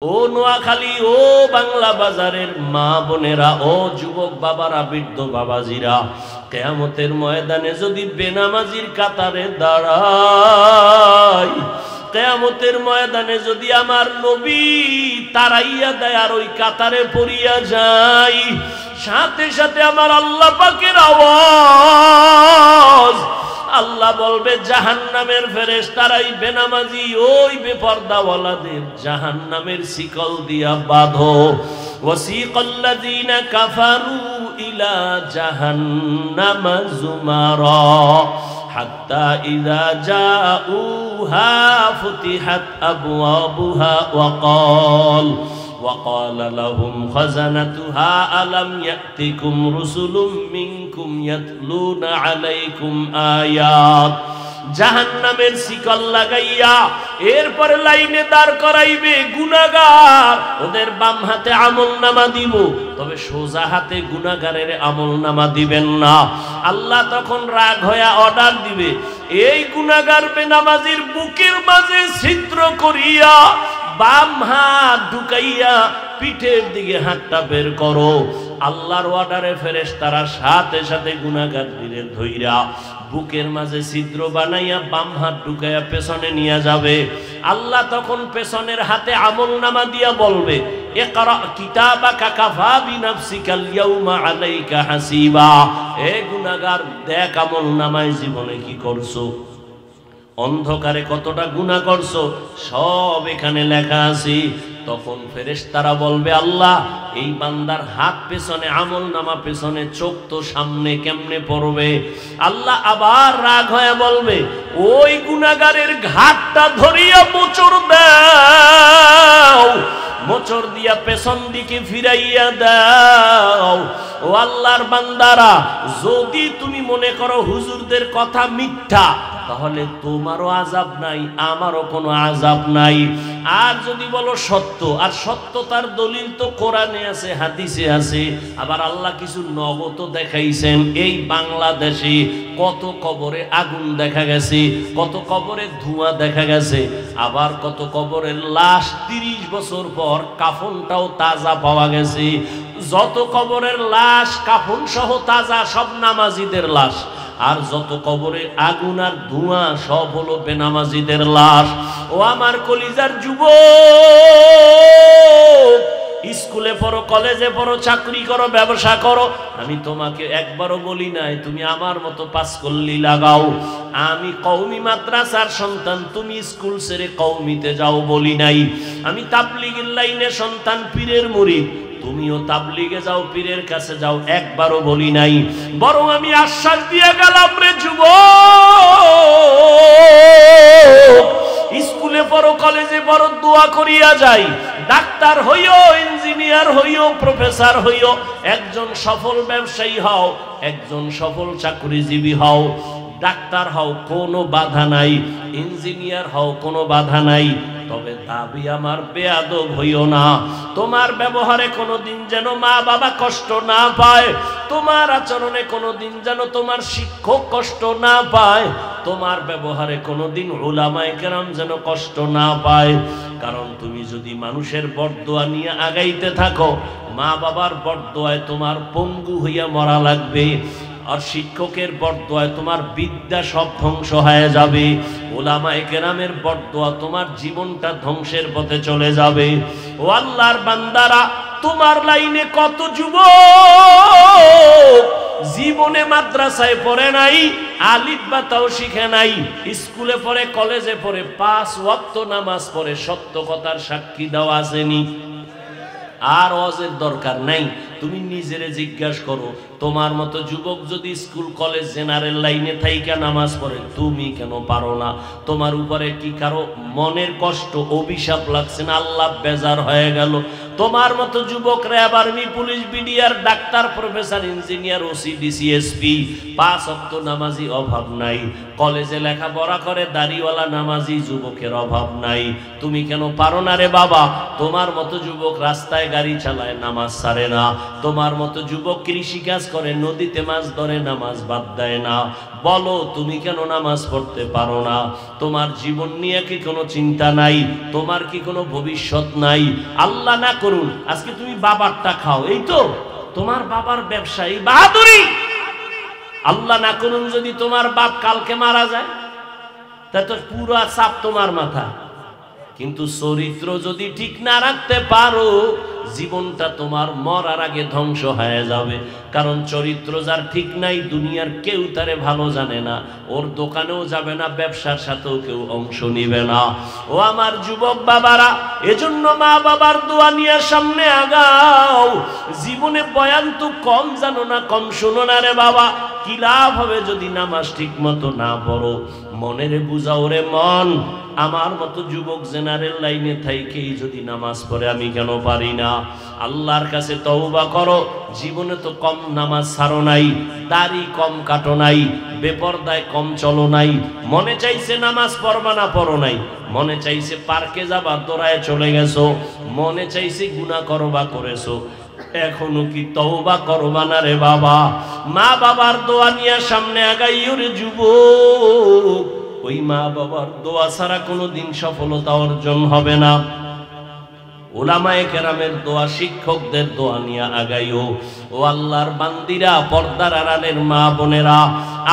ও নোয়াখালী, ও বাংলা বাজারের মা বোনেরা, ও যুবক বাবারা, বৃদ্ধ বাবাজিরা, কিয়ামতের ময়দানে যদি বেনামাজির কাতারে দাঁড়াই, কিয়ামতের ময়দানে যদি আমার নবী তারাইয়া দেয় আর ওই কাতারে পড়িয়া যাই, সাথে সাথে আমার আল্লাহ পাকের আওয়াজ, আল্লাহ বলবে জাহান্নামের ফেরেশতারাই বেনামাজি ওই বেপরদাওয়ালাদের জাহান্নামের শিকল দিয়া বাঁধো। ওয়াসিকাল্লাযীনা কাফারু ইলা জাহান্নামা যুমারা হাত্তা ইযা জাউহা ফুতিহাত আবওয়াবুহা وقال لهم خزنتها ألم يأتكم رسل منكم يتلون عليكم آيات। জাহান্নামের শিকল লাগাইয়া এরপরে লাইনে দাঁড় করাইবে গুনাহগার, ওদের বাম হাতে আমলনামা দিব, তবে সোজা হাতে গুনাহগারের আমলনামা দিবেন না। আল্লাহ তখন রাগ হয়ে অর্ডার দিবে, এই গুনাহগার বেনামাজির বুকের মাঝে ছিদ্র করিয়া বাম হাত ঢুকাইয়া পিঠের দিকে হাতটা বের করো। আল্লাহর অর্ডারে ফেরেশতারা সাথে সাথে গুনাহগার দিলে ধইরা বুকের মাঝে ছিদ্র বানাইয়া বাম হাত ঢুকাইয়া পেছনে নিয়ে যাবে। আল্লাহ তখন পেছনের হাতে আমলনামা দিয়া বলবে, ইকরা কিতাবাকা কাফা বিনাফসিকাল ইয়াউমা আলাইকা হাসিবা। এ গুনাহগার, দেখ আমলনামায় জীবনে কি করছো, অন্ধকারে কতটা গুনাহ করছো, সব এখানে লেখা আছে। তখন ফেরেশতারা বলবে, আল্লাহ এই বান্দার হাত পেছনে, আমলনামা পেছনে, চোখ তো সামনে, কেমনে পড়বে? আল্লাহ আবার রাগ হয়ে বলবে, ওই গুনাহগারের ঘাটটা ধরিয়া মোচড় দাও, মোচড় দিয়া পেছন দিকে ফিরাইয়া দাও। ও আল্লাহর বান্দারা, যদি তুমি মনে করো হুজুরদের কথা মিথ্যা, তাহলে তোমারও আযাব নাই, আমারও কোনো আযাব নাই। আর যদি বলো সত্য, আর সত্যতার দলিল তো কোরআনে আছে, হাদিসে আছে, আবার আল্লাহ কিছু নগদ দেখাইছেন। এই বাংলাদেশে কত কবরে আগুন দেখা গেছে, কত কবরে ধোঁয়া দেখা গেছে, আবার কত কবরের লাশ 30 বছর পর কাফনটাও তাজা পাওয়া গেছে। যত কবরের লাশ কাফন সহ তাজা, সব নামাজিদের লাশ। আর যত কবরে আগুন আর ধোঁয়া, সব হলো বেনামাজিদের লাশ। ও আমার কলিজার যুবক, স্কুলে পড়ো, কলেজে পড়ো, চাকরি করো, ব্যবসা করো, আমি তোমাকে একবারও বলি নাই তুমি আমার মতো পাস করলি লাগাও। আমি কওমি মাদ্রাসার সন্তান, তুমি স্কুল ছেড়ে কওমিতে যাও বলি নাই। আমি তাবলীগের লাইনের সন্তান, পীরের মুরিদ, তুমিও তাবলীগে যাও, পীরের কাছে যাও, একবারও বলি নাই। বরং আমি আশ্বাস দিয়ে গেলাম, রে যুবক, স্কুলে পড়ো, কলেজে পড়ো, দোয়া করিয়া যাই, ডাক্তার হইও, ইঞ্জিনিয়ার হইও, প্রফেসর হইও, একজন সফল ব্যবসায়ী হও, একজন সফল চাকরিজীবী হও, ডাক্তার হও, কোনো বাধা নাই, ইঞ্জিনিয়ার হও, কোনো বাধা নাই। তবে দাবি আমার বেয়াদব হইও না। তোমার ব্যবহারে কোনোদিন যেন মা বাবা কষ্ট না পায়, তোমার আচরণে কোনোদিন যেন তোমার শিক্ষক কষ্ট না পায়, তোমার ব্যবহারে কোনোদিন উলামায়ে কেরাম যেন কষ্ট না পায়। কারণ তুমি যদি মানুষের বরদোয়া নিয়ে আগাইতে থাকো, মা বাবার বরদোয়ায় তোমার পঙ্গু হইয়া মরা লাগবে, আর শিক্ষকের বরদোয়ায় তোমার বিদ্যা সব ধ্বংস হয়ে যাবে, উলামায়ে কেরামের বরদোয়া তোমার জীবনটা ধ্বংসের পথে চলে যাবে। ও আল্লাহর বান্দারা, তোমার লাইনে কত যুবক জীবনে মাদ্রাসায় পড়ে নাই, আলিফ বা তাও শিখে নাই, স্কুলে পড়ে, কলেজে পড়ে, 5 ওয়াক্ত নামাজ পড়ে, সত্য কথার সাক্ষী দেওয়া আসেনি। আর ওয়াজের দরকার নাই। তুমি নিজেরে জিজ্ঞাসা করো, তোমার মতো যুবক যদি স্কুল কলেজ জেনারেল লাইনে থাইকা নামাজ পড়ে, তুমি কেন পারো না? তোমার উপরে কি কারো মনের কষ্ট, অভিশাপ লাগছে না? আল্লাহ বেজার হয়ে গেল? তোমার মতো যুবক RAB, army, police, BDR, doctor, professor, engineer, OC, DC, SP, 5 ওয়াক্ত নামাজি অভাব নাই। কলেজে লেখাপড়া করে দাড়িওয়ালা নামাজি যুবকের অভাব নাই। তুমি কেন পারো না রে বাবা? তোমার মতো যুবক রাস্তায় গাড়ি চালায়, নামাজ ছাড়ে না। তোমার মতো যুবক কৃষি কাজ করে, নদীতে মাছ ধরে, নামাজ বাদ দেয় না। বলো তুমি কেন নামাজ পড়তে পারো না? তোমার জীবন নিয়ে কি কোনো চিন্তা নাই? তোমার কি কোনো ভবিষ্যৎ নাই? আল্লাহ না করুন আজকে তুমি বাবারটা খাও, এই তো তোমার বাবার ব্যবসা, এই বাহাদুরি। আল্লাহ না করুন যদি তোমার বাপ কালকে মারা যায়, তা তো পুরো চাপ তোমার মাথা। কিন্তু চরিত্র যদি ঠিক না রাখতে পারো, জীবনটা তোমার মরার আগে ধ্বংস হয়ে যাবে। কারণ চরিত্র যার ঠিক নাই, দুনিয়ার কেউ তারে ভালো জানে না, ওর দোকানেও যাবে না, ব্যবসার সাথেও কেউ অংশ নিবে না। ও আমার যুবক বাবারা, এজন্য মা বাবার দোয়া নিয়ে সামনে আগাও। জীবনে বয়ান তো কম জানো না, কম শোনো না রে বাবা। কি লাভ হবে যদি নামাজ ঠিক মতো না পড়ো? মনের বুঝাও রে মন, আমার মতো যুবক জেনারেল লাইনে থাইকেই যদি নামাজ পড়ে আমি কেন পারি না? আল্লাহর কাছে তওবা করো। জীবনে তো কম নামাজ ছাড়ো নাই, দাড়ি কম কাটো নাই, বেপরদায় কম চলো নাই। মনে চাইছে নামাজ পড়বা না, পড়ো নাই। মনে চাইছে পার্কে যাবা, দৌড়ায় চলে গেছো। মনে চাইছে গুনাহ করবা, করেছো। এখনো কি তওবা করবা না রে বাবা? মা বাবার দোয়া নিয়ে সামনে আগাইও রে যুবক। ওই মা বাবার দোয়া ছাড়া কোনোদিন সফলতা অর্জন হবে না। উলামায়ে কেরামের দোয়া, শিক্ষকদের দোয়া নিয়ে আগাইও। ও আল্লাহর বান্দিরা, পর্দার আড়ালের মা বোনেরা,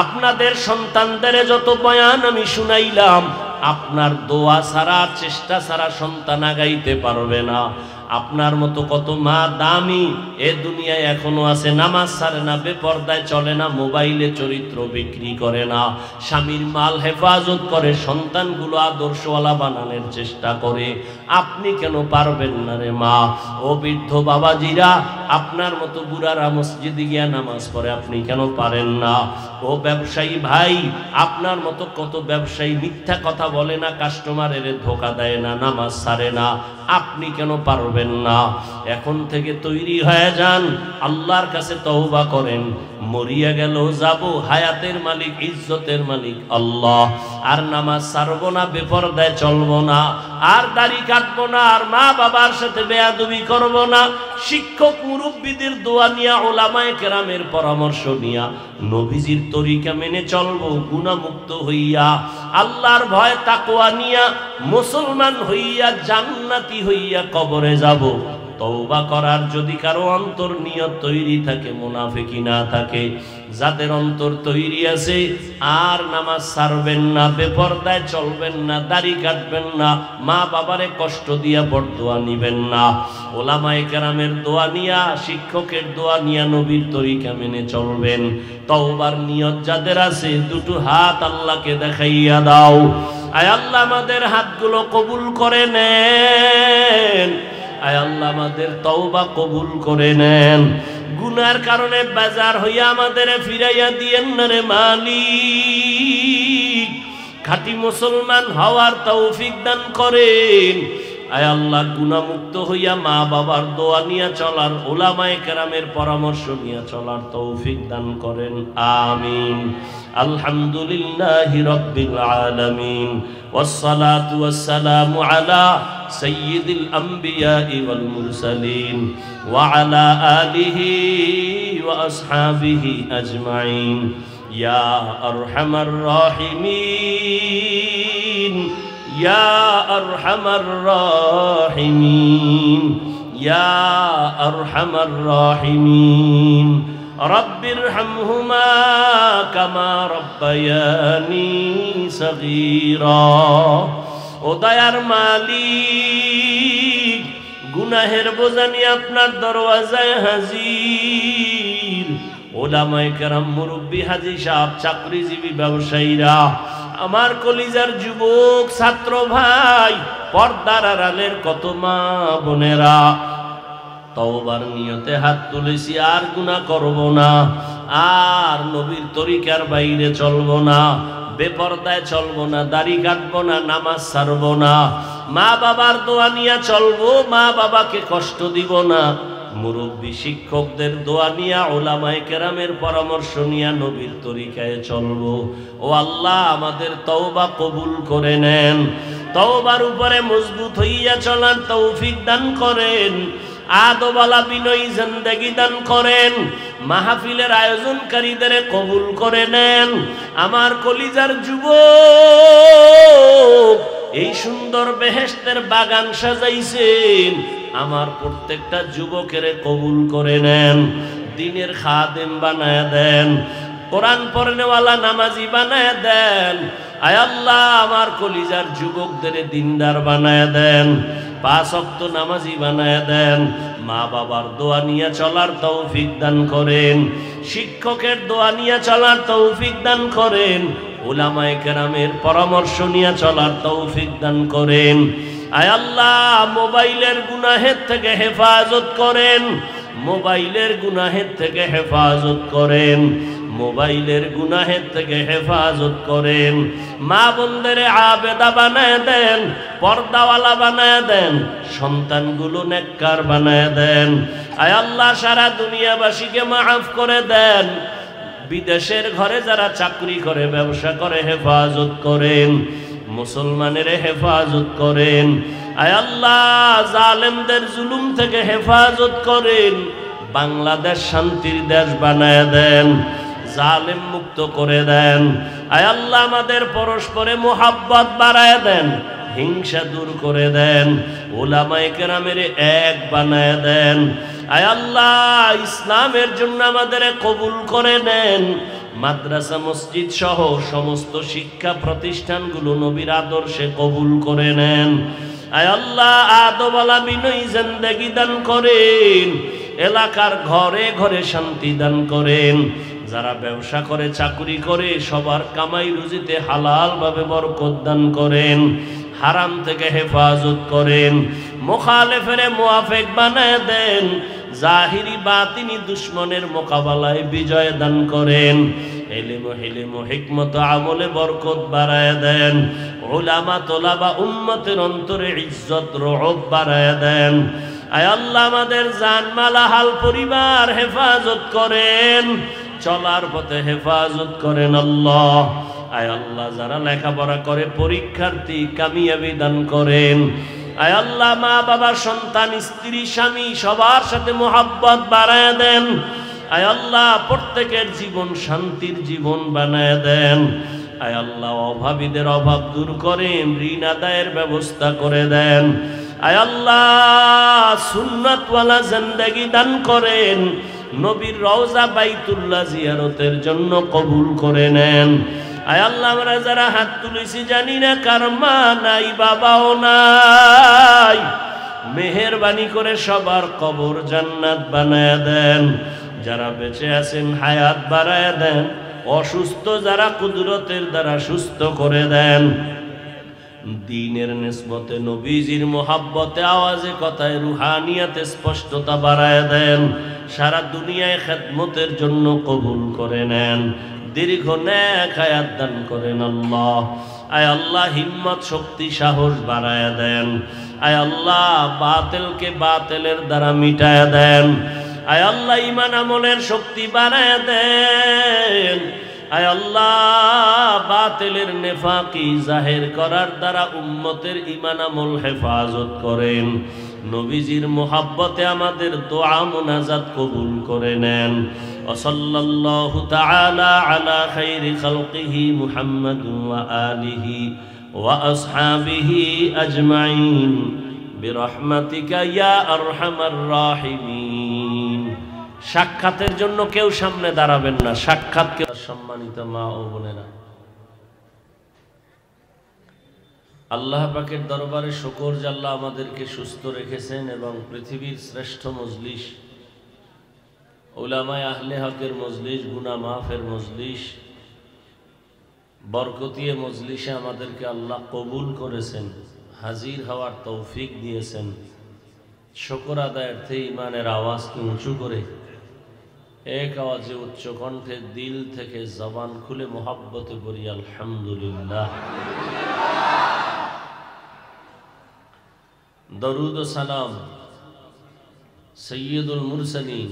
আপনাদের সন্তানদের যত বয়ান আমি শুনাইলাম, আপনার দোয়া ছাড়া, চেষ্টা ছাড়া সন্তান আগাইতে পারবে না। আপনার মতো কত মা দামি এ দুনিয়ায় এখনো আছে, নামাজ ছাড়ে না, বেপরদায় চলে না, মোবাইলে চরিত্র বিক্রি করে না, স্বামীর মাল হেফাজত করে, সন্তানগুলো আদর্শওয়ালা বানানোর চেষ্টা করে। আপনি কেন পারবেন না রে মা? ও বৃদ্ধ বাবাজিরা, আপনার মতো বুড়ারা মসজিদে গিয়া নামাজ পড়ে, আপনি কেন পারেন না? ও ব্যবসায়ী ভাই, আপনার মতো কত ব্যবসায়ী মিথ্যা কথা বলে না, কাস্টমারের ধোকা দেয় না, নামাজ ছাড়ে না, আপনি কেন পারবেন না? এখন থেকে তৈরি হয়ে যান, আল্লাহর কাছে তওবা করেন। মরিয়া গেল যাব, হায়াতের মালিক, ইজ্জতের মালিক আল্লাহ। আর নামাজ ছাড়বো না, বেপরদায় চলবো না, আর দাড়ি কাটবো না, আর মা বাবার সাথে বেয়াদবি করবো না। শিক্ষক মুরব্বীদের দোয়া নিয়া, ওলামায়ে কেরামের পরামর্শ নিয়া, নবীজির তরিকা মেনে চলবো, গুনাহমুক্ত হইয়া, আল্লাহর ভয় তাকওয়া নিয়া, মুসলমান হইয়া, জান্নাতি হইয়া কবরে যাব। তওবা করার যদি কারো অন্তর নিয়ত তৈরি থাকে, মুনাফিকি না থাকে, যাদের অন্তর তৈরি আছে, আর নামাজ ছাড়বেন না, বেপরদায় চলবেন না, দাড়ি কাটবেন না, মা বাবারে কষ্ট দিয়া বরদোয়া নিবেন না, ওলামায়ে কেরামের দোয়া নিয়া, শিক্ষকের দোয়া নিয়া, নবীর তরিকা মেনে চলবেন। তওবার নিয়ত যাদের আছে, দুটো হাত আল্লাহকে দেখাইয়া দাও। আয় আল্লাহ, আমাদের হাতগুলো কবুল করে নেন। আয় আল্লাহ, আমাদের তওবা কবুল করে নেন। গুনার কারণে বাজার হইয়া আমাদের ফিরাইয়া দিয়েন না রে মালিক। খাঁটি মুসলমান হওয়ার তৌফিক দান করেন। আয় আল্লাহ, গুনাহমুক্ত হইয়া মা বাবার দোয়া নিয়ে চলার, উলামায়ে কেরামের পরামর্শ নিয়ে চলার তৌফিক দান করেন। আমিন। আলহামদুলিল্লাহি রাব্বিল আলামিন, ওয়াসসালাতু ওয়াসসালামু আলা সাইয়্যিদিল আমবিয়াই ওয়াল মুরসালিন ওয়া আলা আলিহি ওয়া আসহাবিহি আজমাইন। ইয়া আরহামার রাহিমিন, ইয়া আরহামার রাহিমিন, ইয়া আরহামার রাহিমিন। রব্বিরহামহুমা কামা রব্বায়ানি সগীরা। ও দয়ার মালিক, গুনাহের বোঝা নিয়ে আপনার দরওয়াজায় হাজির। ওলামায়ে কেরাম, মুরব্বী, হাজী সাহেব, চাকরিজীবী, ব্যবসায়ীরা, আমার কলিজার যুবক ছাত্র ভাই, পর্দার আড়ালের কত মা বোনেরা, তওবার নিয়তে হাত তুলেছি, আর গুনাহ করব না, আর নবীর তরিকার বাইরে চলবো না, বেপরদায় চলবো না, দাড়ি কাটবো না, নামাজ ছাড়বো না, মা বাবার দোয়া নিয়ে চলবো, মা বাবাকে কষ্ট দিব না, মুরব্বী শিক্ষকদের দোয়া নিয়া, উলামায়ে কেরামের পরামর্শ নিয়া, নবীর তরিকায় চলবো। ও আল্লাহ, আমাদের তওবা কবুল করে নেন। তওবার উপরে মজবুত হইয়া চলার তৌফিক দান করেন। আদবালা বিনয়ী জিন্দেগি দান করেন। মাহফিলের আয়োজনকারীদের কবুল করে নেন। আমার কলিজার যুবক, এই সুন্দর বেহেশতের বাগান সাজাইছেন, আমার প্রত্যেকটা যুবকের কবুল করে নেন। দিনের খাদেম বানায় দেন, কোরআন পড়নেওয়ালা নামাজি বানায় দেন। আয় আল্লাহ, আমার কলিজার যুবকদের দিনদার বানায় দেন, 5 ওয়াক্ত নামাজি বানায় দেন। মা বাবার দোয়া নিয়ে চলার তৌফিক দান করেন, শিক্ষকের দোয়া নিয়ে চলার তৌফিক দান করেন, উলামায়ে কেরামের পরামর্শ নিয়ে চলার তৌফিক দান করেন। আয় আল্লাহ, মোবাইলের গুনাহের থেকে হেফাজত করেন, মোবাইলের গুনাহের থেকে হেফাজত করেন, মোবাইলের গুনাহের থেকে হেফাজত করেন। মা বোনদের আবেদা বানায় দেন, পর্দাওয়ালা বানায় দেন, সন্তানগুলো নেককার বানায় দেন। আয় আল্লাহ, সারা দুনিয়াবাসীকে মাফ করে দেন। বিদেশের ঘরে যারা চাকরি করে, ব্যবসা করে, হেফাজত করেন, মুসলমানের হেফাজত করেন। আয় আল্লাহ, জালেমদের জুলুম থেকে হেফাজত করেন। বাংলাদেশ শান্তির দেশ বানায় দেন, জালেম মুক্ত করে দেন। আয় আল্লাহ, আমাদের পরস্পরে মুহাব্বত বাড়ায় দেন, হিংসা দূর করে দেন, উলামায়ে কেরামের এক বানায় দেন। আয় আল্লাহ, ইসলামের জন্য আমাদের কবুল করে নেন। মাদ্রাসা মসজিদ সহ সমস্ত শিক্ষা প্রতিষ্ঠানগুলো নবীর আদর্শে কবুল করে নেন। আয় আল্লাহ, আদবালা বিনয়ী জিন্দেগি দান করেন, এলাকার ঘরে ঘরে শান্তি দান করেন। যারা ব্যবসা করে, চাকরি করে, সবার কামাই রুজিতে হালাল ভাবে বরকত দান করেন, হারাম থেকে হেফাজত করেন, মুখালেফের মুআফিক বানায় দেন, জাহিরি বাতিনি দুশ্মনের মোকাবেলায় বিজয় দান করেন, ইলম হিলম হিকমত আমলে বরকত বাড়ায় দেন, উলামা তোলাবা উম্মতের অন্তরে ইজ্জত রওব বাড়ায় দেন। আয় আল্লাহ, আমাদের জানমাল হাল পরিবার হেফাজত করেন, চলার পথে হেফাজত করেন আল্লাহ। আয় আল্লাহ, যারা লেখাপড়া করে পরীক্ষার্থী কামিয়াবি দান করেন। আয় আল্লাহ, মা বাবা, সন্তান, স্ত্রী, স্বামী সবার সাথে মোহাব্বত বাড়ায় দেন। আয় আল্লাহ, প্রত্যেকের জীবন শান্তির জীবন বানায় দেন। আয় আল্লাহ, অভাবীদের অভাব দূর করেন, ঋণ আদায়ের ব্যবস্থা করে দেন। আয় আল্লাহ, সুন্নাতওয়ালা জিন্দেগি দান করেন, নবীর রওজা বাইতুল্লাহ জিয়ারতের জন্য কবুল করে নেন। আয় আল্লাহ, আমরা যারা হাত তুলেছি জানি না কার মা নাই, বাবাও নাই, মেহেরবানি করে সবার কবর জান্নাত বানায় দেন। যারা বেঁচে আছেন হায়াত বাড়ায় দেন, অসুস্থ যারা কুদরতের দ্বারা সুস্থ করে দেন। দ্বীনের নিসবতে নবীজির মোহাব্বতে আওয়াজে কথায় রুহানিয়াতে স্পষ্টতা বাড়ায় দেন। সারা দুনিয়ায় খেদমতের জন্য কবুল করে নেন, দীর্ঘ নেক হায়াত দান করেন আল্লাহ। আয় আল্লাহ, হিম্মত শক্তি সাহস বাড়ায় দেন। আয় আল্লাহ, বাতিলকে বাতিলের দ্বারা মিটায় দেন। আয় আল্লাহ, ঈমান আমলের শক্তি বাড়ায় দেন। আয় আল্লাহ, বাতিলের নেফাকি জাহির করার দ্বারা উম্মতের ঈমান আমল হেফাজত করেন। নবীজির মোহাব্বতে আমাদের দোয়া মুনাজাত কবুল করে নেন। ওয়াসাল্লাল্লাহু তাআলা আলা খাইরি খালকিহি মুহাম্মাদিন ওয়া আলিহি ওয়া আসহাবিহি আজমাইন বিরহমাতিকা ইয়া আরহামার রাহিমিন। সাক্ষাতের জন্য কেউ সামনে দাঁড়াবেন না, সাক্ষাৎ। সম্মানিত মা ও বোনেরা, আল্লাহ পাকের দরবারে শুকর যে আল্লাহ আমাদেরকে সুস্থ রেখেছেন এবং পৃথিবীর শ্রেষ্ঠ মজলিস, উলামায়ে আহলে হকের মজলিস, গুনাহ মাফের মজলিস, বরকতিয়ে মজলিসে আমাদেরকে আল্লাহ কবুল করেছেন, হাজির হওয়ার তৌফিক দিয়েছেন। শুকর আদায়ার্থে ইমানের আওয়াজকে উঁচু করে এক আওয়াজে উচ্চ কণ্ঠে দিল থেকে জবান খুলে মোহাব্বতে বলি আলহামদুলিল্লাহ। দরুদ ও সালাম সৈয়দুল মুরসালিন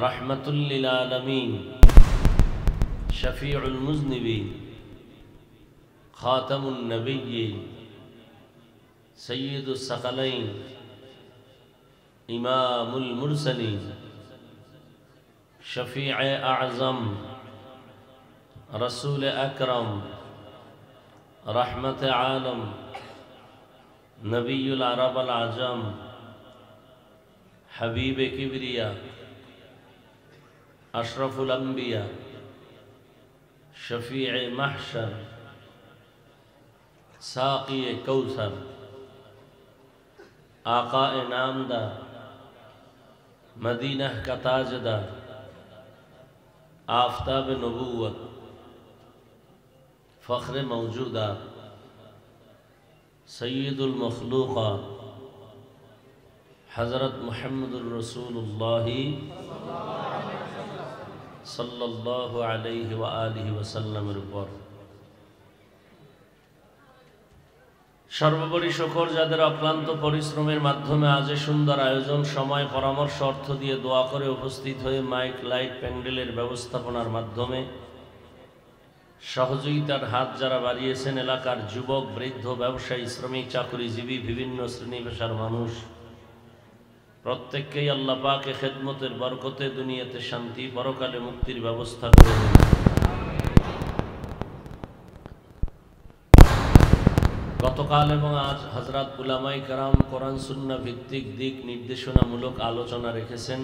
রাহমাতুল লিল আলামিন শফিউল মুজনিবিন খাতামুন নবিয়্যিন সৈয়দুস সাকালাইন ইমামুল মুরসালিন, শফিয়ে আযম, রসুল আকরম, রহমত আলম, নবীউল আরব আল আজম, হাবিব কিবরিয়া, अशरफुल अंबिया, शफीए महशर, साक़ी कौसर, आक़ाए नामदार, मदीना का ताजदार, आफ़ताब नबूवत, फ़ख्र मौजूदा, सय्यदुल मखलूक़ात, हज़रत मुहम्मदुर रसूलुल्लाह सल्लल्लाहु अलैहि व आलिहि वसल्लमेर উপর সর্বোপরি শুকর যাদের অক্লান্ত পরিশ্রমের মাধ্যমে আজ সুন্দর আয়োজন, সময়, পরামর্শ, অর্থ দিয়ে দোয়া করে উপস্থিত হয়ে মাইক, লাইট, প্যান্ডেলের ব্যবস্থাপনার মাধ্যমে সহযোগিতার হাত যারা বাড়িয়েছেন, এলাকার যুবক, বৃদ্ধ, ব্যবসায়ী, শ্রমিক, চাকরিজীবী, বিভিন্ন শ্রেণী পেশার মানুষ প্রত্যেককেই আল্লাহ পাকে খেদমতের বরকতে দুনিয়াতে শান্তি, পরকালে মুক্তির ব্যবস্থা করে দেন। গতকাল এবং আজ হযরত উলামায়ে কেরাম কোরআন সুন্নাহ ভিত্তিক দিক নির্দেশনামূলক আলোচনা রেখেছেন।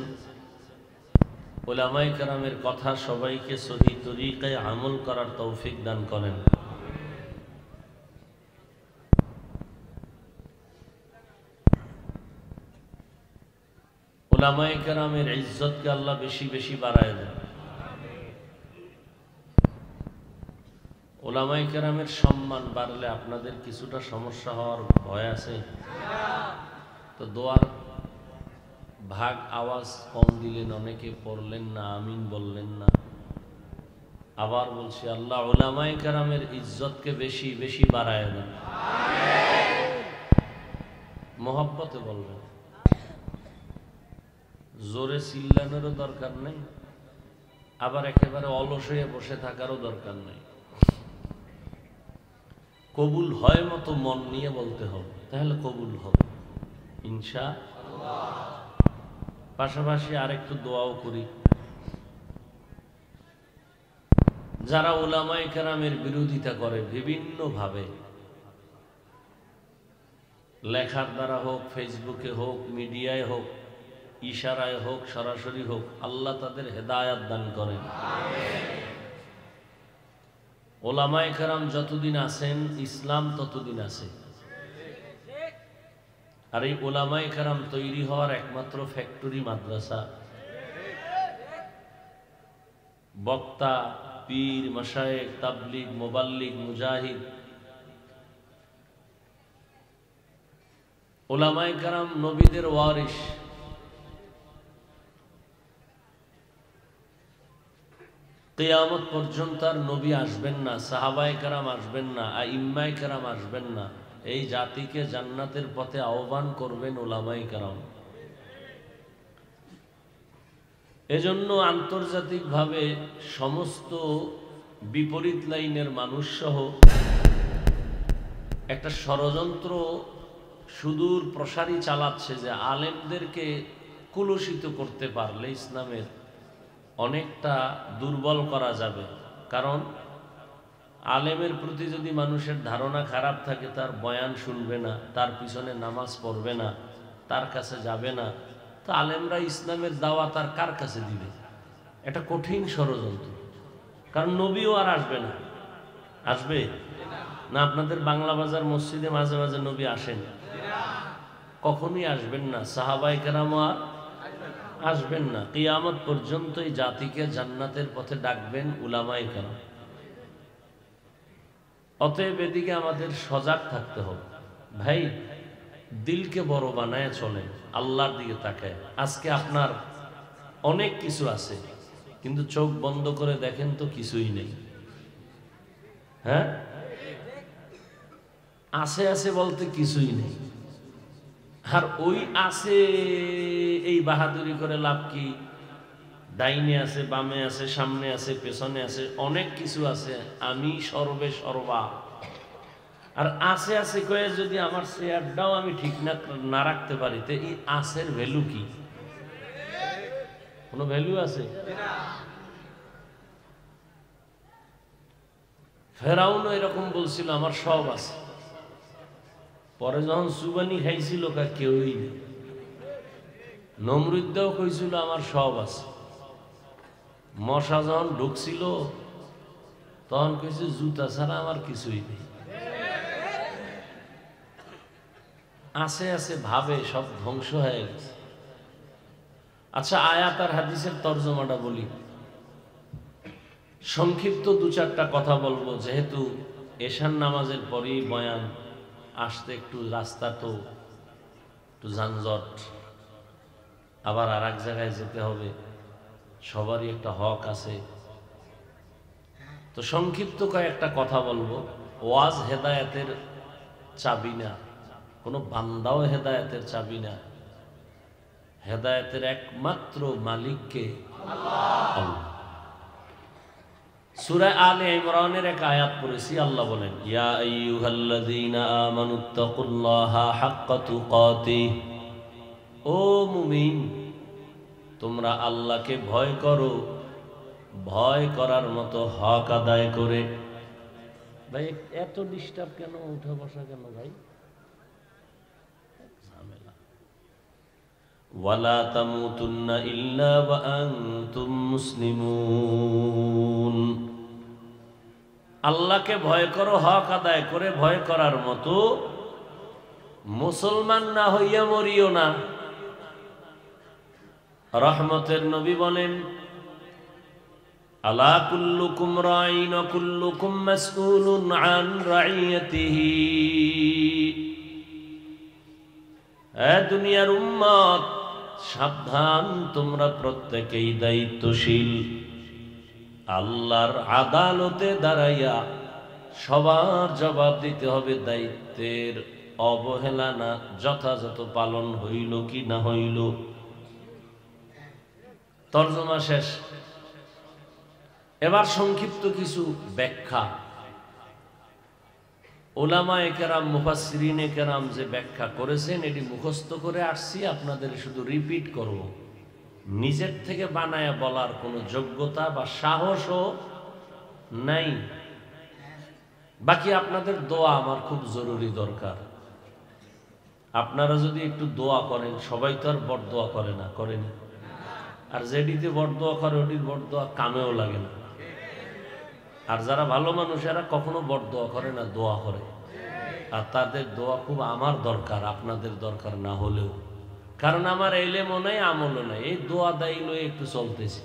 উলামায়ে কেরামের কথা সবাইকে সহি তরিকায় আমল করার তৌফিক দান করেন। উলামায়ে কেরামের ইজ্জতকে আল্লাহ বেশি বেশি বাড়ায় দেন। উলামায়ে কেরামের সম্মান বাড়লে আপনাদের কিছুটা সমস্যা হওয়ার ভয় আছে, তো দোয়ার ভাগ আওয়াজ কম দিলেন, অনেকে পড়লেন না, আমিন বললেন না। আবার বলছি, আল্লাহ উলামায়ে কেরামের ইজ্জতকে বেশি বেশি বাড়ায় দেন। মহব্বতে বলবেন, জোরে চিল্লানোরও দরকার নেই, আবার একেবারে অলস হয়ে বসে থাকারও দরকার নেই। কবুল হয় মতো মন নিয়ে বলতে হবে, তাহলে কবুল হবে ইনশাআল্লাহ। পাশাপাশি আরেকটু দোয়াও করি, যারা উলামায়ে কেরামের বিরোধিতা করে বিভিন্নভাবে, লেখার দ্বারা হোক, ফেসবুকে হোক, মিডিয়ায় হোক, ইশারায় হোক, সরাসরি হোক, আল্লাহ তাদের হেদায়াত দান করেন। উলামায়ে কেরাম যতদিন আছেন ইসলাম ততদিন আছে। আর এই উলামায়ে কেরাম তৈরি হওয়ার একমাত্র ফ্যাক্টরি মাদ্রাসা। বক্তা, পীর, মাশায়েখ, তাবলীগ, মুবাল্লিগ, মুজাহিদ, উলামায়ে কেরাম নবীদের ওয়ারিস। কিয়ামত পর্যন্ত আর নবী আসবেন না, সাহাবায়ে কেরাম আসবেন না, আইম্মায়ে কেরাম আসবেন না। এই জাতিকে জান্নাতের পথে আহ্বান করবেন উলামায়ে কেরাম। এজন্য আন্তর্জাতিকভাবে সমস্ত বিপরীত লাইনের মানুষ সহ একটা ষড়যন্ত্র সুদূর প্রসারী চালাচ্ছে যে আলেমদেরকে কুলুষিত করতে পারলে ইসলামের অনেকটা দুর্বল করা যাবে। কারণ আলেমের প্রতি যদি মানুষের ধারণা খারাপ থাকে, তার বয়ান শুনবে না, তার পিছনে নামাজ পড়বে না, তার কাছে যাবে না, তো আলেমরা ইসলামের দাওয়াত আর কার কাছে দিবে? এটা কঠিন ষড়যন্ত্র। কারণ নবীও আর আসবে না। আসবে না? আপনাদের বাংলা বাজার মসজিদে মাঝে মাঝে নবী আসেন? কখনই আসবেন না। সাহাবায়ে কেরাম আর আসবেন না। কিয়ামত পর্যন্ত এই জাতিকে জান্নাতের পথে ডাকবেন উলামায়ে কেরাম। অতএব এদিকে আমাদের সজাগ থাকতে হবে। ভাই, দিলকে বড় বানায় চলেন, আল্লাহর দিকে তাকায়। আজকে আপনার অনেক কিছু আছে, কিন্তু চোখ বন্ধ করে দেখেন তো কিছুই নেই। হ্যাঁ, আছে আছে বলতে কিছুই নেই। আর ওই আছে এই বাহাদুরি করে লাভ কি? ডাইনে আছে, বামে আছে, সামনে আছে, পেছনে আছে, অনেক কিছু আছে। আমি সর্বে সর্বা, আর আছে আছে কয়ে যদি আমার চেয়ারটাও আমি ঠিক না রাখতে পারি, তো এই আছের ভ্যালু কি? কোনো ভ্যালু আছে? ফেরাউনও এরকম বলছিল আমার সব আছে, পরে যখন সুবানি খাইছিল কেউই নেই। নমরুদ্দাও কইছিল আমার সব আছে, মশা যখন ঢুকছিল তখন কইছে জুতা ছাড়া আমার কিছুই নেই। আছে আছে ভাবে সব ধ্বংস হয়ে গেছে। আচ্ছা, আয়াত আর হাদিসের তর্জমাটা বলি, সংক্ষিপ্ত দু চারটা কথা বলবো, যেহেতু এশার নামাজের পরেই বয়ান, আসতে একটু রাস্তা তো একটু যানজট, আবার আর এক জায়গায় যেতে হবে, সবারই একটা হক আছে। তো সংক্ষিপ্ত কয়েকটা কথা বলবো। ওয়াজ হেদায়েতের চাবি না, কোনো বান্দাও হেদায়েতের চাবি না, হেদায়েতের একমাত্র মালিককে আল্লাহ। সূরা আলে ইমরানের এক আয়াত পড়েছি, আল্লাহ বলেন, ইয়া আইয়ুহাল্লাযীনা আমানুত্তাকুল্লাহা হাক্কা তুকাতিহ, ও মুমিন তোমরা আল্লাহকে ভয় করো, ভয় করার মতো হক আদায় করে। ভাই এত ডিস্টার্ব কেন, উঠা বসা কেন ভাই, ঝামেলা। ওয়ালা তামুতুন্না ইল্লা ওয়া আনতুম মুসলিমুন, আল্লাহকে ভয় করো হক আদায় করে, ভয় করার মতো মুসলমান না হইয়া মরিও না। রহমতের নবী বলেন, আলা কুল্লুকুম রাইন ওয়া কুল্লুকুম মাসউলুন আন রাইয়াতিহি, এ দুনিয়ার উম্মত সাবধান, তোমরা প্রত্যেকেই দায়িত্বশীল। আল্লাহর আদালতে দাঁড়াইয়া সবার জবাব দিতে হবে, দায়িত্বের অবহেলা না, যথাযথ পালন হইল কি না হইল। তর্জমা শেষ। এবার সংক্ষিপ্ত কিছু ব্যাখ্যা। উলামায়ে কেরাম, মুফাসসিরিনে কেরাম যে ব্যাখ্যা করেছেন, এটি মুখস্থ করে আসছি, আপনাদের শুধু রিপিট করব। নিজের থেকে বানায়া বলার কোনো যোগ্যতা বা সাহসও নাই। বাকি আপনাদের দোয়া আমার খুব জরুরি দরকার। আপনারা যদি একটু দোয়া করেন, সবাই তো আর বড় দোয়া করে না, করেনি? আর যেটিতে বড় দোয়া করে ওটির বড় দোয়া কামেও লাগে না। আর যারা ভালো মানুষ এরা কখনো বড় দোয়া করে না, দোয়া করে। আর তাদের দোয়া খুব আমার দরকার, আপনাদের দরকার না হলেও, কারণ আমার এলেমও নাই, আমলও নাই, এই দোয়া দায়ী লয়ে একটু চলতেছে।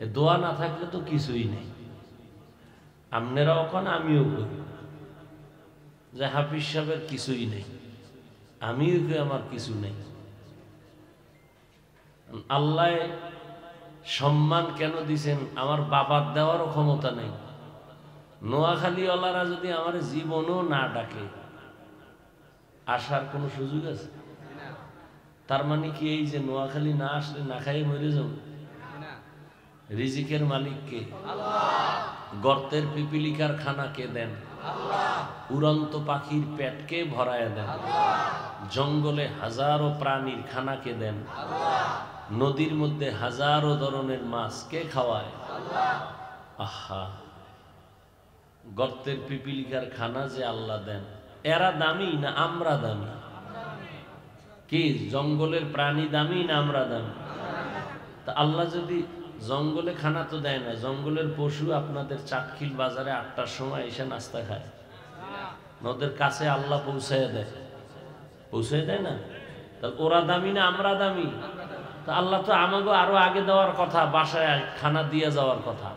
এই দোয়া না থাকলে তো কিছুই নেই। আপনারাও কন, আমিও করি যে হাফিজ সাহেবের কিছুই নেই, আমিও কই আমার কিছু নেই। আল্লাহ সম্মান কেন দিছেন? আমার বাবার দেওয়ারও ক্ষমতা নেই। নোয়াখালীওয়ালারা যদি আমার জীবনও না ডাকে, আসার কোনো সুযোগ আছে? তার মানে কি এই যে নোয়াখালী না আসলে না খাই মরে যাব? রিজিকের মালিক কে? গর্তের পিপিলিকার খানা কে দেন? উড়ন্ত পাখির পেট কে ভরায় দেন? জঙ্গলে হাজারো প্রাণীর খানা কে দেন? নদীর মধ্যে হাজারো ধরনের মাছ কে খাওয়ায়? আহা, গর্তের পিপিলিকার খানা যে আল্লাহ দেন, এরা দামি না আমরা দামি? কি জঙ্গলের প্রাণী দামি না আমরা দামি? তা আল্লাহ যদি জঙ্গলে খানা তো দেয় না, জঙ্গলের পশু আপনাদের চাটখিল বাজারে 8টার সময় এসে নাস্তা খায়, ওদের কাছে আল্লাহ পৌঁছায় দেয়, পৌঁছায় দেয় না? তাহলে ওরা দামি না আমরা দামি? তা আল্লাহ তো আমাকে আরো আগে দেওয়ার কথা, বাসায় খানা দিয়ে যাওয়ার কথা।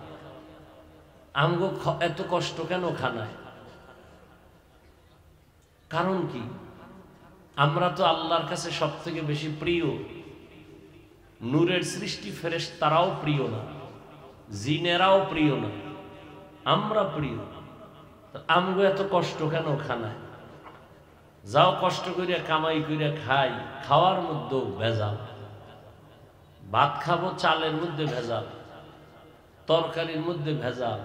আমগো এত কষ্ট কেন খানায়? কারণ কি? আমরা তো আল্লাহর কাছে সব থেকে বেশি প্রিয়। নূরের সৃষ্টি ফেরেশতারাও প্রিয় না, জিনেরাও প্রিয় না, আমরা প্রিয়। আমগো এত কষ্ট কেন খানায়? যাও কষ্ট করিয়া কামাই করিয়া খাই, খাওয়ার মধ্যেও ভেজাল। ভাত খাবো চালের মধ্যে ভেজাল, তরকারির মধ্যে ভেজাল,